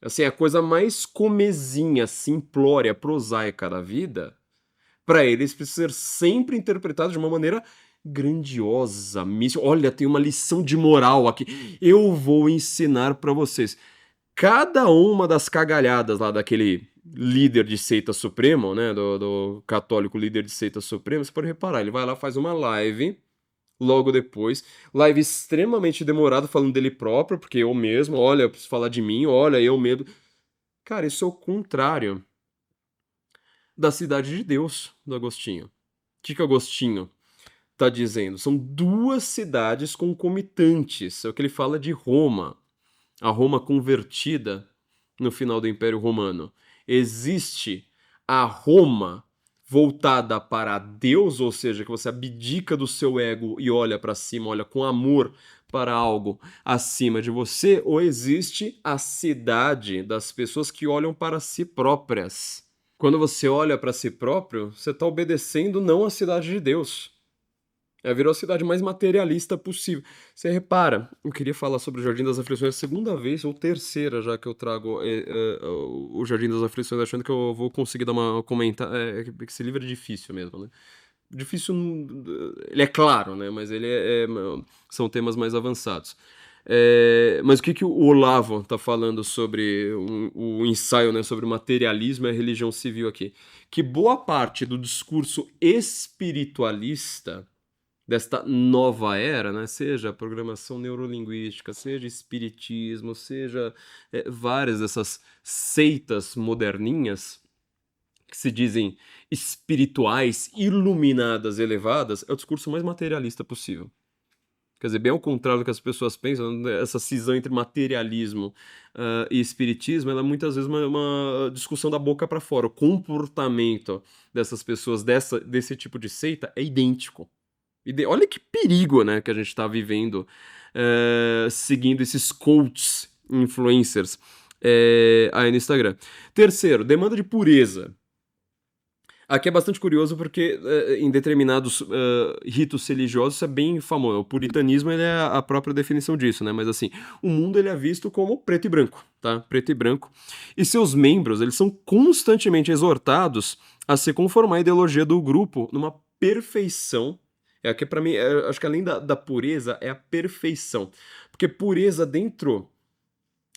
Assim, a coisa mais comezinha, simplória, prosaica da vida, para eles precisa ser sempre interpretado de uma maneira grandiosa, mística. Olha, tem uma lição de moral aqui. Eu vou ensinar para vocês. Cada uma das cagalhadas lá daquele líder de seita supremo, né, do católico líder de seita supremo, você pode reparar, ele vai lá, faz uma live logo depois. Live extremamente demorada falando dele próprio, porque eu mesmo, olha, eu preciso falar de mim, olha, eu mesmo. Cara, isso é o contrário da cidade de Deus, do Agostinho. O que Agostinho tá dizendo? São duas cidades concomitantes. É o que ele fala de Roma. A Roma convertida no final do Império Romano. Existe a Roma voltada para Deus, ou seja, que você abdica do seu ego e olha para cima, olha com amor para algo acima de você, ou existe a cidade das pessoas que olham para si próprias. Quando você olha para si próprio, você está obedecendo não à cidade de Deus. Virou a cidade mais materialista possível. Você repara, eu queria falar sobre o Jardim das Aflições a segunda vez ou terceira já que eu trago o Jardim das Aflições, achando que eu vou conseguir dar uma comentar. Que esse livro é difícil mesmo, né? Difícil, ele é claro, né? Mas ele são temas mais avançados. Mas o que o Olavo está falando sobre o ensaio, né, sobre o materialismo e a religião civil aqui? Que boa parte do discurso espiritualista desta nova era, né? Seja programação neurolinguística, seja espiritismo, seja várias dessas seitas moderninhas que se dizem espirituais, iluminadas, elevadas, é o discurso mais materialista possível. Quer dizer, bem ao contrário do que as pessoas pensam, essa cisão entre materialismo e espiritismo, ela é muitas vezes uma discussão da boca para fora. O comportamento dessas pessoas desse tipo de seita é idêntico. Olha que perigo, né, que a gente está vivendo seguindo esses coaches, influencers aí no Instagram. Terceiro, demanda de pureza. Aqui é bastante curioso porque em determinados ritos religiosos isso é bem famoso. O puritanismo ele é a própria definição disso, né? Mas assim, o mundo ele é visto como preto e branco, tá? Preto e branco. E seus membros, eles são constantemente exortados a se conformar à ideologia do grupo numa perfeição. Que para mim, acho que além da pureza, é a perfeição. Porque pureza dentro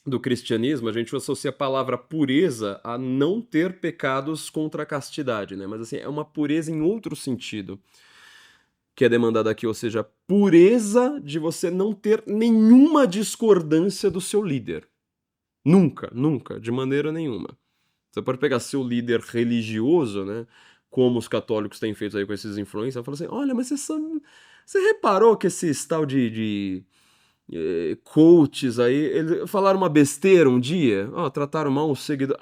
do cristianismo, a gente associa a palavra pureza a não ter pecados contra a castidade, né? Mas assim, é uma pureza em outro sentido que é demandada aqui, ou seja, pureza de você não ter nenhuma discordância do seu líder. Nunca, nunca, de maneira nenhuma. Você pode pegar seu líder religioso, né? Como os católicos têm feito aí com esses influencers, e falar assim, olha, mas você reparou que esse tal de coaches aí, eles falaram uma besteira um dia, trataram mal um seguidor.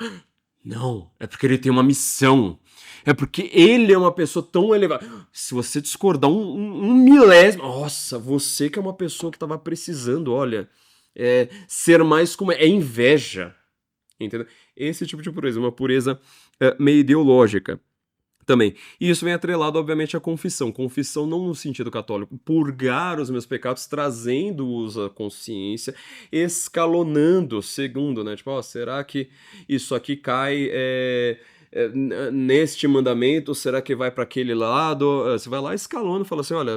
Não, é porque ele tem uma missão. É porque ele é uma pessoa tão elevada. Se você discordar um milésimo, nossa, você que é uma pessoa que estava precisando, olha, ser mais como é inveja. Entendeu? Esse tipo de pureza, uma pureza meio ideológica também. E isso vem atrelado, obviamente, à confissão. Confissão não no sentido católico, purgar os meus pecados, trazendo-os à consciência, escalonando, segundo, né? Tipo, será que isso aqui cai neste mandamento? Será que vai para aquele lado? Você vai lá escalando, fala assim, olha,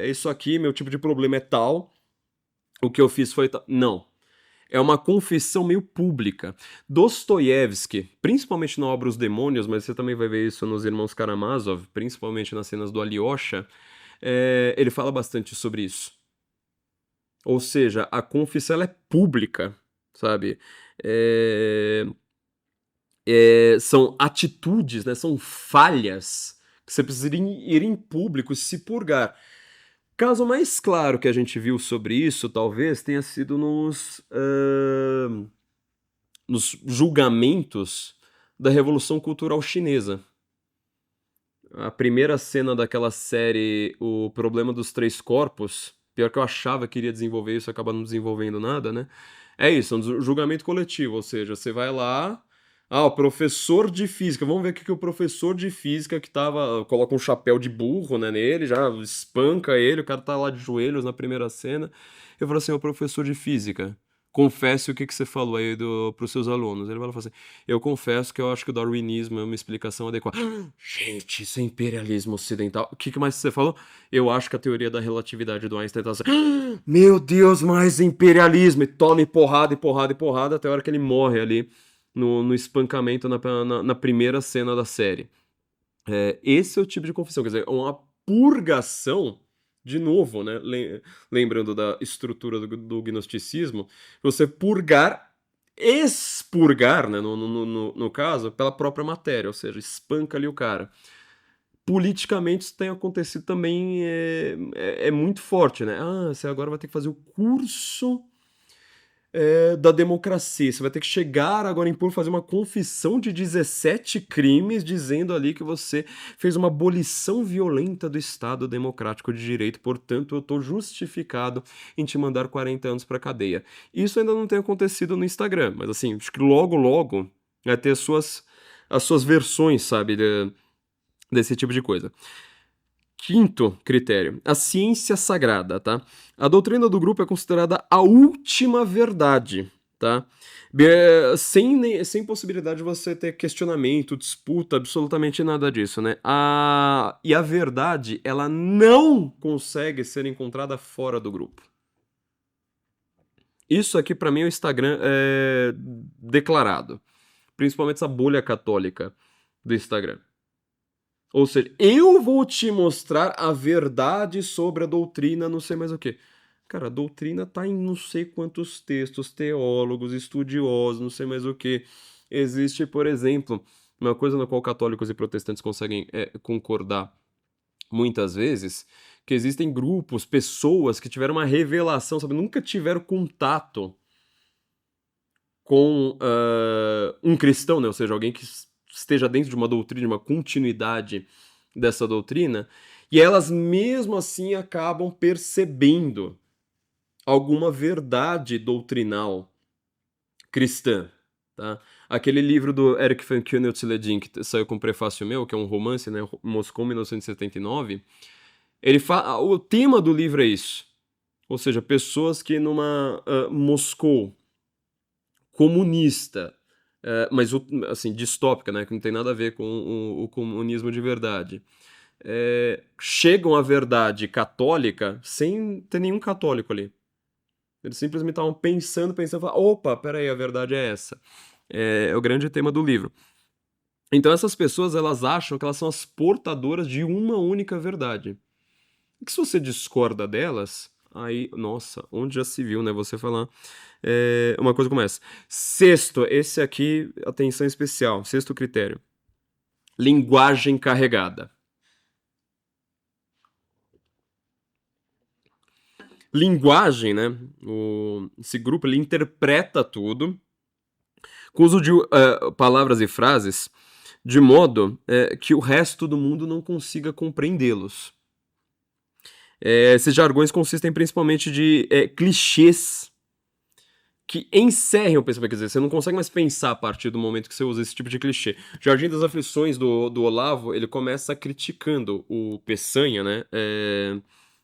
isso aqui, meu tipo de problema é tal, o que eu fiz foi tal. Não. É uma confissão meio pública. Dostoiévski, principalmente na obra Os Demônios, mas você também vai ver isso nos Irmãos Karamazov, principalmente nas cenas do Alyosha, ele fala bastante sobre isso. Ou seja, a confissão ela é pública, sabe? São atitudes, né? São falhas que você precisa ir em público e se purgar. Caso mais claro que a gente viu sobre isso, talvez, tenha sido nos julgamentos da Revolução Cultural Chinesa. A primeira cena daquela série, O Problema dos Três Corpos, pior que eu achava que iria desenvolver isso, acaba não desenvolvendo nada, né? É isso, é um julgamento coletivo, ou seja, você vai lá, o professor de física, vamos ver o que o professor de física que coloca um chapéu de burro, né, nele, já espanca ele, o cara tá lá de joelhos na primeira cena, eu falo assim, o professor de física, confesse o que você falou aí pros seus alunos. Ele vai falar assim, eu confesso que eu acho que o darwinismo é uma explicação adequada. Gente, isso é imperialismo ocidental. O que mais você falou? Eu acho que a teoria da relatividade do Einstein tá assim, meu Deus, mais imperialismo! E tome porrada e porrada e porrada até a hora que ele morre ali no espancamento na primeira cena da série. Esse é o tipo de confissão, quer dizer, uma purgação De novo, né? Lembrando da estrutura do gnosticismo, você purgar, expurgar, né? No caso, pela própria matéria, ou seja, espanca ali o cara. Politicamente isso tem acontecido também, é muito forte, né? Ah, você agora vai ter que fazer o curso da democracia. Você vai ter que chegar agora em público, fazer uma confissão de 17 crimes, dizendo ali que você fez uma abolição violenta do Estado Democrático de Direito, portanto eu estou justificado em te mandar 40 anos para cadeia. Isso ainda não tem acontecido no Instagram, mas assim, acho que logo, logo vai ter as suas versões, sabe, desse tipo de coisa. Quinto critério, a ciência sagrada, tá? A doutrina do grupo é considerada a última verdade, tá? Sem possibilidade de você ter questionamento, disputa, absolutamente nada disso, né? E a verdade, ela não consegue ser encontrada fora do grupo. Isso aqui, pra mim, é o Instagram declarado. Principalmente essa bolha católica do Instagram. Ou seja, eu vou te mostrar a verdade sobre a doutrina, não sei mais o quê. Cara, a doutrina tá em não sei quantos textos, teólogos, estudiosos, não sei mais o quê. Existe, por exemplo, uma coisa na qual católicos e protestantes conseguem concordar muitas vezes, que existem grupos, pessoas que tiveram uma revelação, sabe? Nunca tiveram contato com um cristão, né? Ou seja, alguém que esteja dentro de uma doutrina, de uma continuidade dessa doutrina, e elas mesmo assim acabam percebendo alguma verdade doutrinal cristã, tá? Aquele livro do Eric van Kunnelt-Ledin, que saiu com um prefácio meu, que é um romance, né? Moscou, 1979, ele fala, o tema do livro é isso. Ou seja, pessoas que numa Moscou comunista, mas assim, distópica, né, que não tem nada a ver com o comunismo de verdade, chegam à verdade católica sem ter nenhum católico ali. Eles simplesmente estavam pensando, falaram, opa, peraí, a verdade é essa. É o grande tema do livro. Então essas pessoas, elas acham que elas são as portadoras de uma única verdade. E que se você discorda delas, aí, nossa, onde já se viu, né, você falar uma coisa como essa. Sexto, esse aqui, atenção especial, sexto critério. Linguagem carregada. Linguagem, né? Esse grupo ele interpreta tudo com uso de palavras e frases de modo que o resto do mundo não consiga compreendê-los. Esses jargões consistem principalmente de clichês que encerrem o pensamento. Quer dizer, você não consegue mais pensar a partir do momento que você usa esse tipo de clichê. Jardim das Aflições, do Olavo, ele começa criticando o Peçanha, né?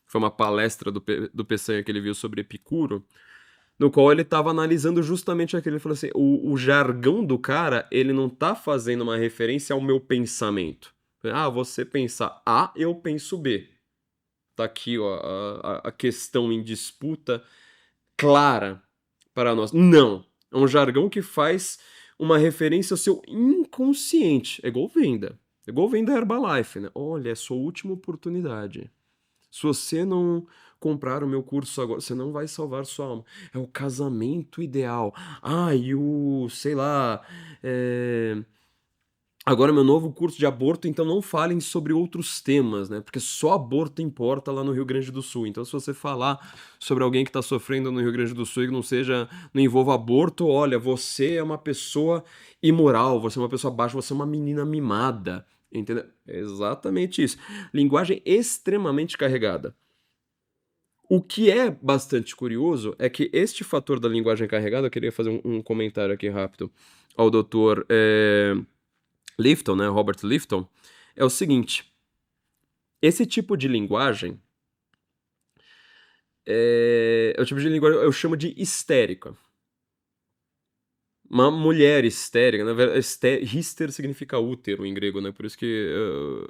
Foi uma palestra do Peçanha que ele viu sobre Epicuro, no qual ele estava analisando justamente aquilo. Ele falou assim, o jargão do cara, ele não tá fazendo uma referência ao meu pensamento. Ah, você pensa A, eu penso B. Tá aqui, ó, a questão em disputa clara para nós. Não. É um jargão que faz uma referência ao seu inconsciente. É igual venda. É igual venda Herbalife, né? Olha, é a sua última oportunidade. Se você não comprar o meu curso agora, você não vai salvar sua alma. É o casamento ideal. Ah, e sei lá, agora meu novo curso de aborto, então não falem sobre outros temas, né? Porque só aborto importa lá no Rio Grande do Sul. Então se você falar sobre alguém que está sofrendo no Rio Grande do Sul e que não envolva aborto, olha, você é uma pessoa imoral, você é uma pessoa baixa, você é uma menina mimada. Entendeu? É exatamente isso. Linguagem extremamente carregada. O que é bastante curioso é que este fator da linguagem carregada, eu queria fazer um comentário aqui rápido ao doutor Lifton, né, Robert Lifton, é o seguinte: esse tipo de linguagem é o tipo de linguagem eu chamo de histérica. Uma mulher histérica, na verdade, hister significa útero em grego, né? Por isso que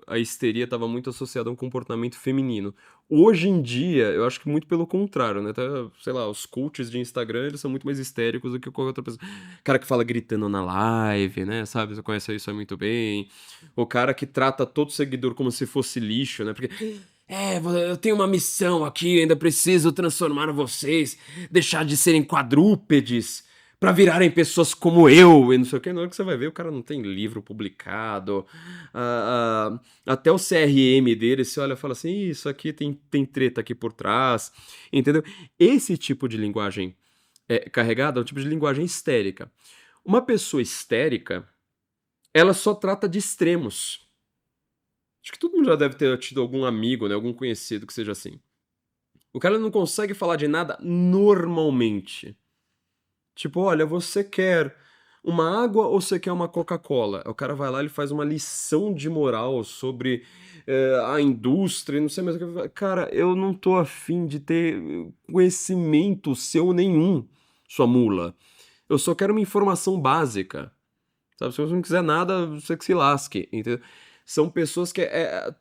a histeria estava muito associada a um comportamento feminino. Hoje em dia, eu acho que muito pelo contrário, né? Tá, sei lá, os coaches de Instagram, eles são muito mais histéricos do que qualquer outra pessoa. Cara que fala gritando na live, né? Sabe? Você conhece isso aí muito bem. O cara que trata todo seguidor como se fosse lixo, né? Porque eu tenho uma missão aqui, ainda preciso transformar vocês, deixar de serem quadrúpedes pra virarem pessoas como eu, e não sei o que. Na hora que você vai ver, o cara não tem livro publicado, até o CRM dele, você olha e fala assim, isso aqui tem treta aqui por trás, entendeu? Esse tipo de linguagem carregada é o tipo de linguagem histérica. Uma pessoa histérica, ela só trata de extremos. Acho que todo mundo já deve ter tido algum amigo, né, algum conhecido que seja assim. O cara não consegue falar de nada normalmente. Tipo, olha, você quer uma água ou você quer uma Coca-Cola? O cara vai lá e faz uma lição de moral sobre a indústria, não sei mais o que. Cara, eu não tô afim de ter conhecimento seu nenhum, sua mula. Eu só quero uma informação básica. Sabe? Se você não quiser nada, você que se lasque, entendeu? São pessoas que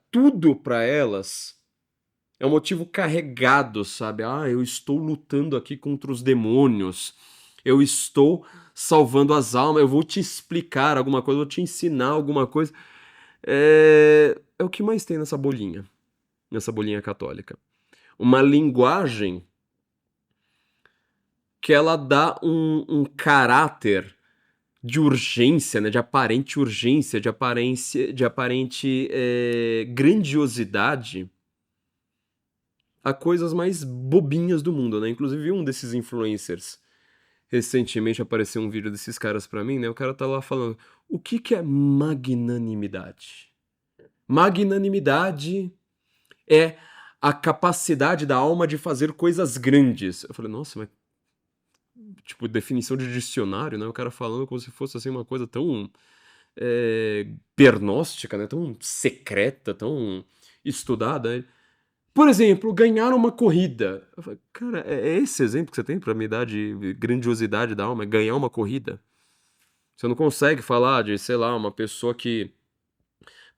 tudo pra elas é um motivo carregado, sabe? Ah, eu estou lutando aqui contra os demônios. Eu estou salvando as almas. Eu vou te explicar alguma coisa, vou te ensinar alguma coisa. É o que mais tem nessa bolinha católica. Uma linguagem que ela dá um caráter de urgência, né, de aparente urgência, de aparente grandiosidade a coisas mais bobinhas do mundo, né? Inclusive um desses influencers recentemente apareceu um vídeo desses caras pra mim, né? O cara tá lá falando, o que que é magnanimidade? Magnanimidade é a capacidade da alma de fazer coisas grandes. Eu falei, nossa, mas tipo, definição de dicionário, né? O cara falando como se fosse assim uma coisa tão pernóstica, né? Tão secreta, tão estudada, né? Por exemplo, ganhar uma corrida. Eu falei, cara, é esse exemplo que você tem pra me dar de grandiosidade da alma? É ganhar uma corrida? Você não consegue falar de, sei lá, uma pessoa que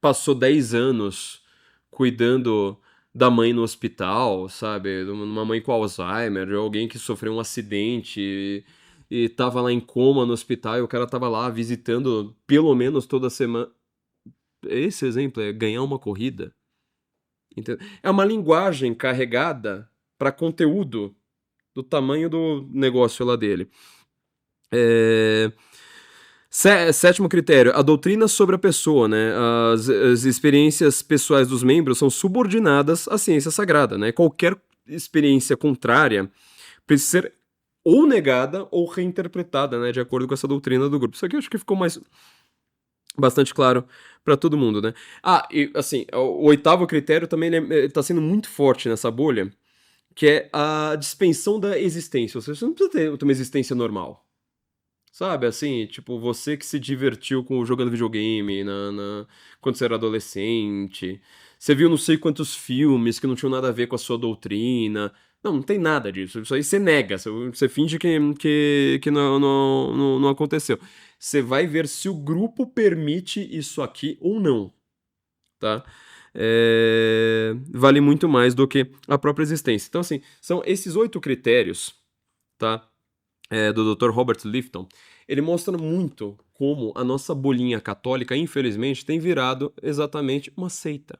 passou 10 anos cuidando da mãe no hospital, sabe? De uma mãe com Alzheimer, de alguém que sofreu um acidente e tava lá em coma no hospital e o cara tava lá visitando pelo menos toda semana. Esse exemplo é ganhar uma corrida. Entendeu? É uma linguagem carregada para conteúdo do tamanho do negócio lá dele. Sétimo critério, a doutrina sobre a pessoa, né? As experiências pessoais dos membros são subordinadas à ciência sagrada, né? Qualquer experiência contrária precisa ser ou negada ou reinterpretada, né? De acordo com essa doutrina do grupo. Isso aqui eu acho que ficou bastante claro para todo mundo, né? E assim, o oitavo critério também tá sendo muito forte nessa bolha, que é a dispensão da existência. Ou seja, você não precisa ter uma existência normal. Sabe, assim, tipo, você que se divertiu jogando videogame quando você era adolescente, você viu não sei quantos filmes que não tinham nada a ver com a sua doutrina. Não tem nada disso. Isso aí você nega, você finge que não aconteceu. Você vai ver se o grupo permite isso aqui ou não, tá? Vale muito mais do que a própria existência. Então, assim, são esses 8 critérios, tá? Do Dr. Robert Lifton, ele mostra muito como a nossa bolinha católica, infelizmente, tem virado exatamente uma seita.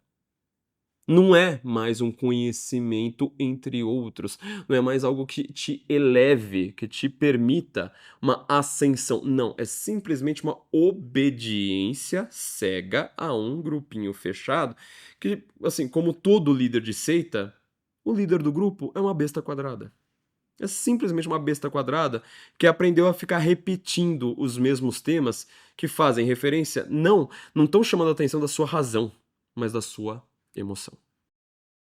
Não é mais um conhecimento entre outros, não é mais algo que te eleve, que te permita uma ascensão. Não, é simplesmente uma obediência cega a um grupinho fechado, que, assim, como todo líder de seita, o líder do grupo é uma besta quadrada. É simplesmente uma besta quadrada que aprendeu a ficar repetindo os mesmos temas que fazem referência, não estão chamando a atenção da sua razão, mas da sua emoção.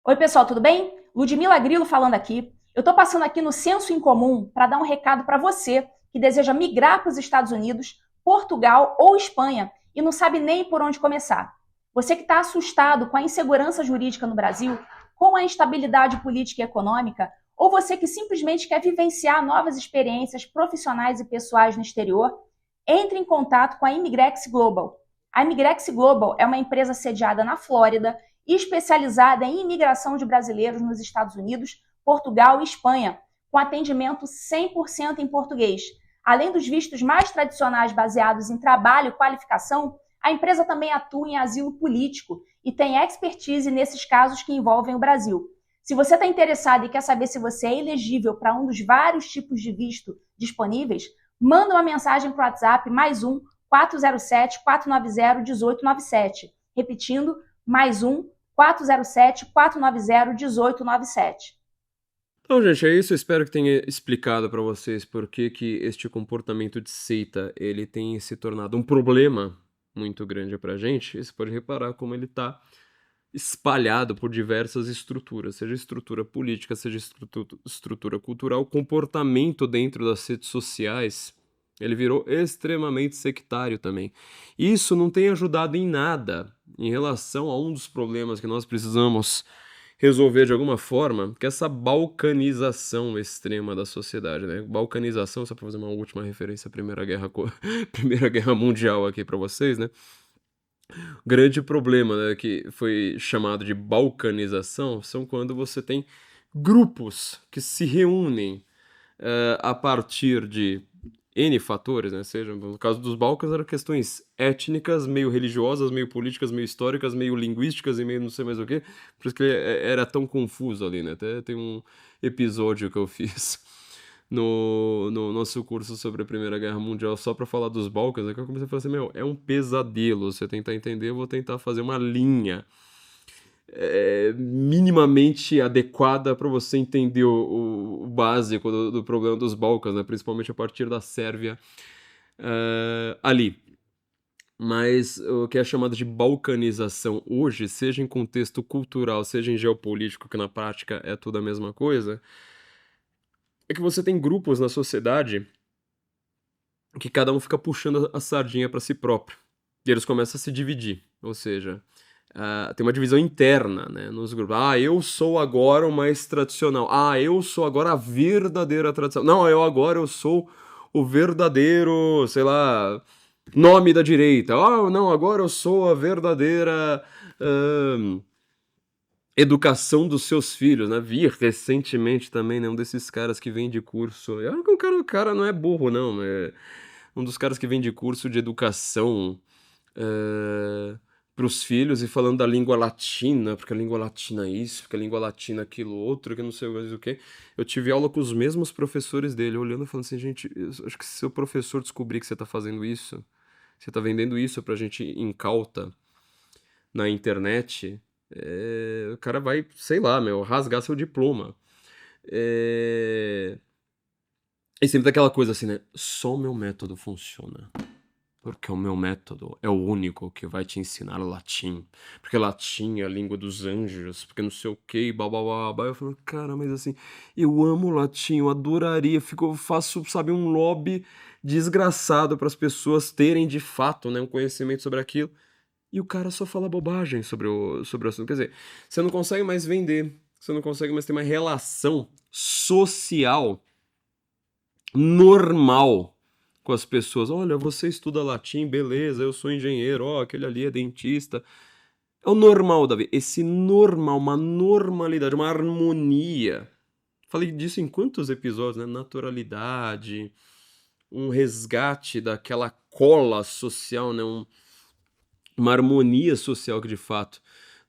Oi, pessoal, tudo bem? Ludmila Grilo falando aqui. Eu estou passando aqui no Senso em Comum para dar um recado para você que deseja migrar para os Estados Unidos, Portugal ou Espanha e não sabe nem por onde começar. Você que está assustado com a insegurança jurídica no Brasil, com a instabilidade política e econômica, ou você que simplesmente quer vivenciar novas experiências profissionais e pessoais no exterior, entre em contato com a Imigrex Global. A Imigrex Global é uma empresa sediada na Flórida e especializada em imigração de brasileiros nos Estados Unidos, Portugal e Espanha, com atendimento 100% em português. Além dos vistos mais tradicionais baseados em trabalho e qualificação, A empresa também atua em asilo político e tem expertise nesses casos que envolvem o Brasil. Se você está interessado e quer saber se você é elegível para um dos vários tipos de visto disponíveis, manda uma mensagem para o WhatsApp +1 407 490 1897. Repetindo, +1 407 490 1897. Então, gente, é isso. Eu espero que tenha explicado para vocês por que que este comportamento de seita ele tem se tornado um problema muito grande para a gente. E você pode reparar como ele está espalhado por diversas estruturas, seja estrutura política, seja estrutura cultural, o comportamento dentro das redes sociais, ele virou extremamente sectário também. Isso não tem ajudado em nada em relação a um dos problemas que nós precisamos resolver de alguma forma, que é essa balcanização extrema da sociedade, né? Balcanização, só para fazer uma última referência à Primeira Guerra Mundial aqui para vocês, né? Grande problema, né, que foi chamado de balcanização, são quando você tem grupos que se reúnem a partir de N fatores, né? Seja, no caso dos Balcãs, eram questões étnicas, meio religiosas, meio políticas, meio históricas, meio linguísticas e meio não sei mais o quê. Por isso que era tão confuso ali, né? Até tem um episódio que eu fiz no nosso curso sobre a Primeira Guerra Mundial só pra falar dos Balcãs, aí que eu comecei a falar assim, meu, é um pesadelo. Se eu tentar entender, eu vou tentar fazer uma linha minimamente adequada para você entender o básico do problema dos Balcãs, né? Principalmente a partir da Sérvia ali. Mas o que é chamado de balcanização hoje, seja em contexto cultural, seja em geopolítico, que na prática é tudo a mesma coisa, é que você tem grupos na sociedade que cada um fica puxando a sardinha para si próprio. E eles começam a se dividir, ou seja, tem uma divisão interna, né, nos grupos. Ah, eu sou agora o mais tradicional. Ah, eu sou agora a verdadeira tradição. Não, eu sou o verdadeiro, sei lá, nome da direita. Ah, não, agora eu sou a verdadeira educação dos seus filhos, né? Vi recentemente também, né, um desses caras que vende curso. Eu acho que o cara não é burro, não. É um dos caras que vende curso de educação para os filhos e falando da língua latina, porque a língua latina é isso, porque a língua latina é aquilo outro, que não sei mais o quê. Eu tive aula com os mesmos professores dele, olhando e falando assim, gente, eu acho que se o professor descobrir que você tá fazendo isso, você tá vendendo isso pra gente incauta na internet, o cara vai, sei lá, meu, rasgar seu diploma. E sempre daquela coisa assim, né? Só o meu método funciona. Porque o meu método é o único que vai te ensinar latim. Porque latim é a língua dos anjos, porque não sei o que, blá blá blá blá. Eu falo, cara, mas assim, eu amo latim, eu adoraria, faço, sabe, um lobby desgraçado para as pessoas terem de fato, né, um conhecimento sobre aquilo. E o cara só fala bobagem sobre o assunto. Quer dizer, você não consegue mais vender, você não consegue mais ter uma relação social normal com as pessoas. Olha, você estuda latim, beleza, eu sou engenheiro, ó, aquele ali é dentista. É o normal, Davi. Esse normal, uma normalidade, uma harmonia. Falei disso em quantos episódios, né? Naturalidade, um resgate daquela cola social, né? Uma harmonia social que de fato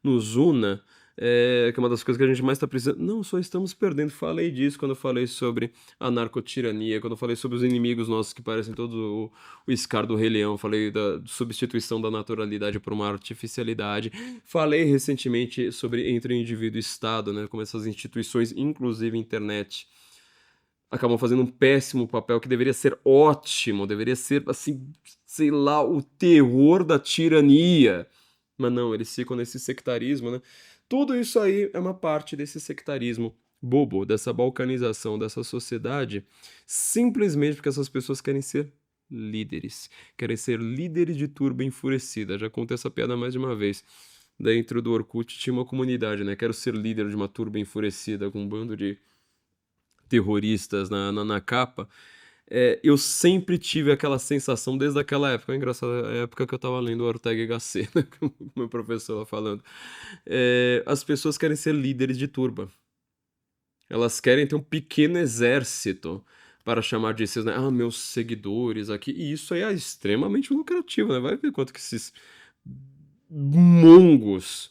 nos una, que é uma das coisas que a gente mais está precisando. Não, só estamos perdendo. Falei disso quando eu falei sobre a narcotirania, quando eu falei sobre os inimigos nossos que parecem todo o Scar do Rei Leão, falei da substituição da naturalidade por uma artificialidade. Falei recentemente sobre entre indivíduo e Estado, né, como essas instituições, inclusive internet, acabam fazendo um péssimo papel que deveria ser ótimo, deveria ser, assim, sei lá, o terror da tirania. Mas não, eles ficam nesse sectarismo, né? Tudo isso aí é uma parte desse sectarismo bobo, dessa balcanização dessa sociedade, simplesmente porque essas pessoas querem ser líderes de turba enfurecida. Já contei essa piada mais de uma vez. Dentro do Orkut tinha uma comunidade, né? Quero ser líder de uma turba enfurecida com um bando de terroristas na capa. Eu sempre tive aquela sensação desde aquela época. É engraçado, a época que eu tava lendo o Ortega y Gasset, né, com o meu professor lá falando. As pessoas querem ser líderes de turba. Elas querem ter um pequeno exército para chamar de seus, né? Ah, meus seguidores aqui. E isso aí é extremamente lucrativo, né? Vai ver quanto que esses mongos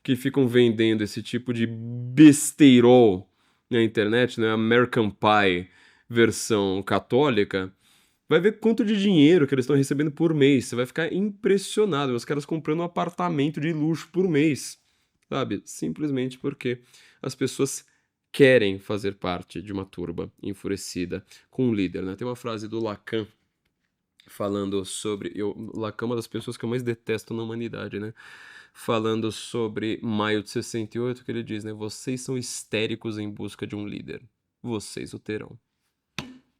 que ficam vendendo esse tipo de besteirol na internet, né? American Pie versão católica, vai ver quanto de dinheiro que eles estão recebendo por mês. Você vai ficar impressionado. Os caras comprando um apartamento de luxo por mês, sabe? Simplesmente porque as pessoas querem fazer parte de uma turba enfurecida com um líder, né? Tem uma frase do Lacan falando sobre... Lacan é uma das pessoas que eu mais detesto na humanidade, né? Falando sobre maio de 68, que ele diz, né? Vocês são histéricos em busca de um líder. Vocês o terão.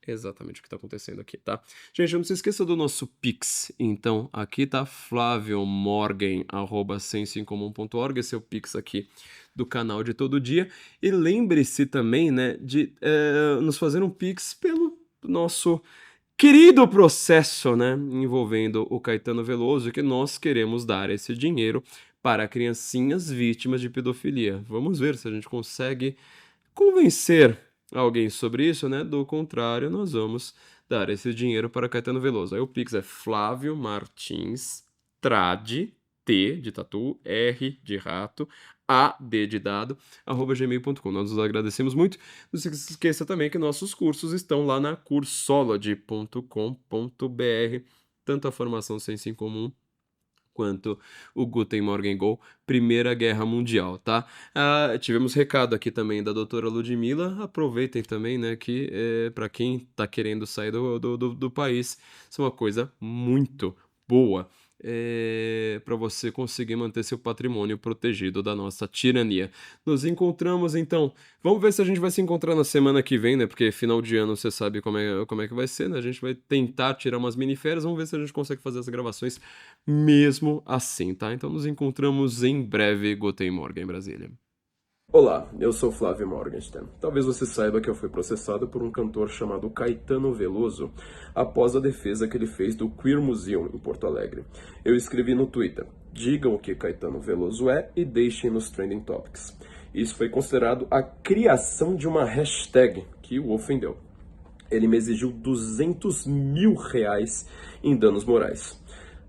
É exatamente o que está acontecendo aqui, tá? Gente, não se esqueça do nosso Pix. Então, aqui tá flaviomorgan@sensoincomum.org. Esse é o Pix aqui do canal de todo dia. E lembre-se também, né, de nos fazer um Pix pelo nosso querido processo, né, envolvendo o Caetano Veloso, que nós queremos dar esse dinheiro para criancinhas vítimas de pedofilia. Vamos ver se a gente consegue convencer alguém sobre isso, né? Do contrário, nós vamos dar esse dinheiro para Caetano Veloso. Aí o Pix é Flávio Martins Trade, T de tatu, R de rato, A de dado, @gmail.com. Nós nos agradecemos muito. Não se esqueça também que nossos cursos estão lá na cursology.com.br, tanto a formação Senso em Comum quanto o Guten Morgen Go, Primeira Guerra Mundial, tá? Tivemos recado aqui também da doutora Ludmila, aproveitem também, né, que para quem tá querendo sair do país, isso é uma coisa muito boa, para você conseguir manter seu patrimônio protegido da nossa tirania. Nos encontramos, então, vamos ver se a gente vai se encontrar na semana que vem, né, porque final de ano você sabe como é que vai ser, né, a gente vai tentar tirar umas miniférias, vamos ver se a gente consegue fazer as gravações mesmo assim, tá? Então nos encontramos em breve, Guten Morgen, em Brasília. Olá, eu sou Flávio Morgenstern. Talvez você saiba que eu fui processado por um cantor chamado Caetano Veloso após a defesa que ele fez do Queer Museum em Porto Alegre. Eu escrevi no Twitter: digam o que Caetano Veloso é e deixem nos Trending Topics. Isso foi considerado a criação de uma hashtag que o ofendeu. Ele me exigiu R$200 mil em danos morais.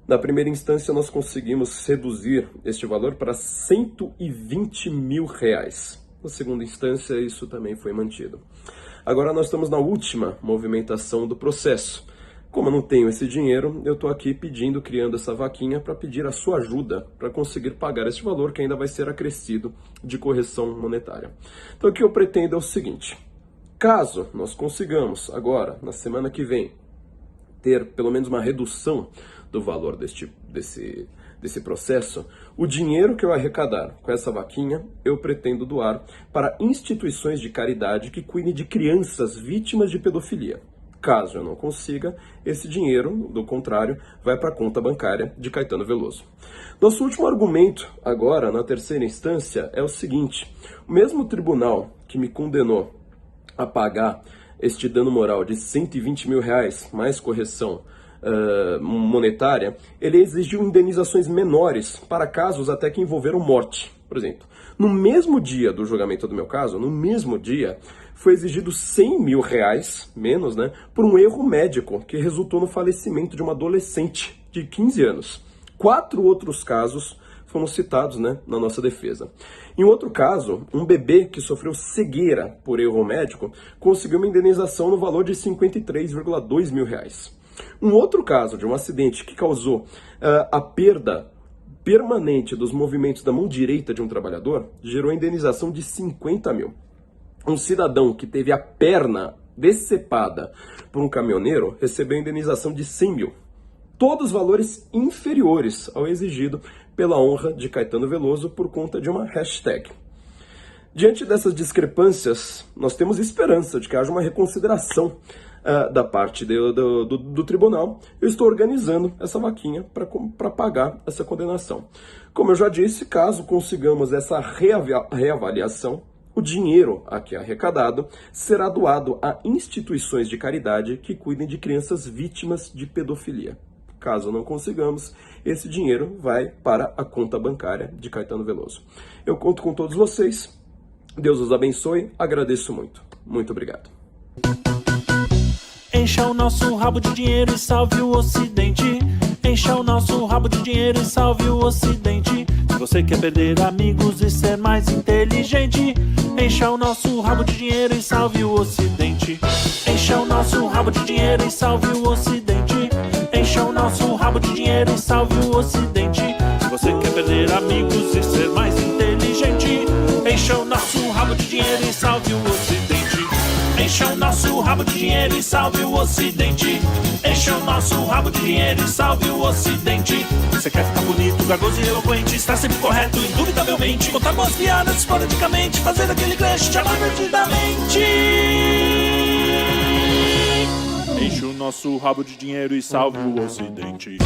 Na primeira instância, nós conseguimos reduzir este valor para R$120 mil. Na segunda instância, isso também foi mantido. Agora nós estamos na última movimentação do processo. Como eu não tenho esse dinheiro, eu estou aqui criando essa vaquinha para pedir a sua ajuda para conseguir pagar esse valor que ainda vai ser acrescido de correção monetária. Então o que eu pretendo é o seguinte: caso nós consigamos agora, na semana que vem, ter pelo menos uma redução do valor desse processo, o dinheiro que eu arrecadar com essa vaquinha, eu pretendo doar para instituições de caridade que cuidem de crianças vítimas de pedofilia. Caso eu não consiga, esse dinheiro, do contrário, vai para a conta bancária de Caetano Veloso. Nosso último argumento, agora, na terceira instância, é o seguinte: o mesmo tribunal que me condenou a pagar este dano moral de R$120 mil, mais correção monetária, ele exigiu indenizações menores para casos até que envolveram morte. Por exemplo, no mesmo dia do julgamento do meu caso, no mesmo dia, foi exigido R$100 mil, menos, né, por um erro médico que resultou no falecimento de uma adolescente de 15 anos. 4 outros casos foram citados, né, na nossa defesa. Em outro caso, um bebê que sofreu cegueira por erro médico conseguiu uma indenização no valor de R$53,2 mil. Um outro caso de um acidente que causou a perda permanente dos movimentos da mão direita de um trabalhador gerou a indenização de R$50 mil. Um cidadão que teve a perna decepada por um caminhoneiro recebeu a indenização de R$100 mil. Todos valores inferiores ao exigido pela honra de Caetano Veloso por conta de uma hashtag. Diante dessas discrepâncias, nós temos esperança de que haja uma reconsideração da parte do tribunal. Eu estou organizando essa vaquinha para pagar essa condenação. Como eu já disse, caso consigamos essa reavaliação, o dinheiro aqui arrecadado será doado a instituições de caridade que cuidem de crianças vítimas de pedofilia. Caso não consigamos, esse dinheiro vai para a conta bancária de Caetano Veloso. Eu conto com todos vocês. Deus os abençoe. Agradeço muito. Muito obrigado. Encha o nosso rabo de dinheiro e salve o Ocidente. Encha o nosso rabo de dinheiro e salve o Ocidente. Se você quer perder amigos e ser mais inteligente, encha o nosso rabo de dinheiro e salve o Ocidente. Encha o nosso rabo de dinheiro e salve o Ocidente. Encha o nosso rabo de dinheiro e salve o Ocidente. Se você quer perder amigos e ser mais inteligente, encha o nosso rabo de dinheiro e salve o Ocidente. Encha o nosso rabo de dinheiro e salve o Ocidente. Encha o nosso rabo de dinheiro e salve o Ocidente. Você quer ficar bonito, garboso e eloquente, estar sempre correto, indubitavelmente, contar boas piadas esporadicamente, fazer aquele crush, te amar perdidamente. Enche o nosso rabo de dinheiro e salve o Ocidente.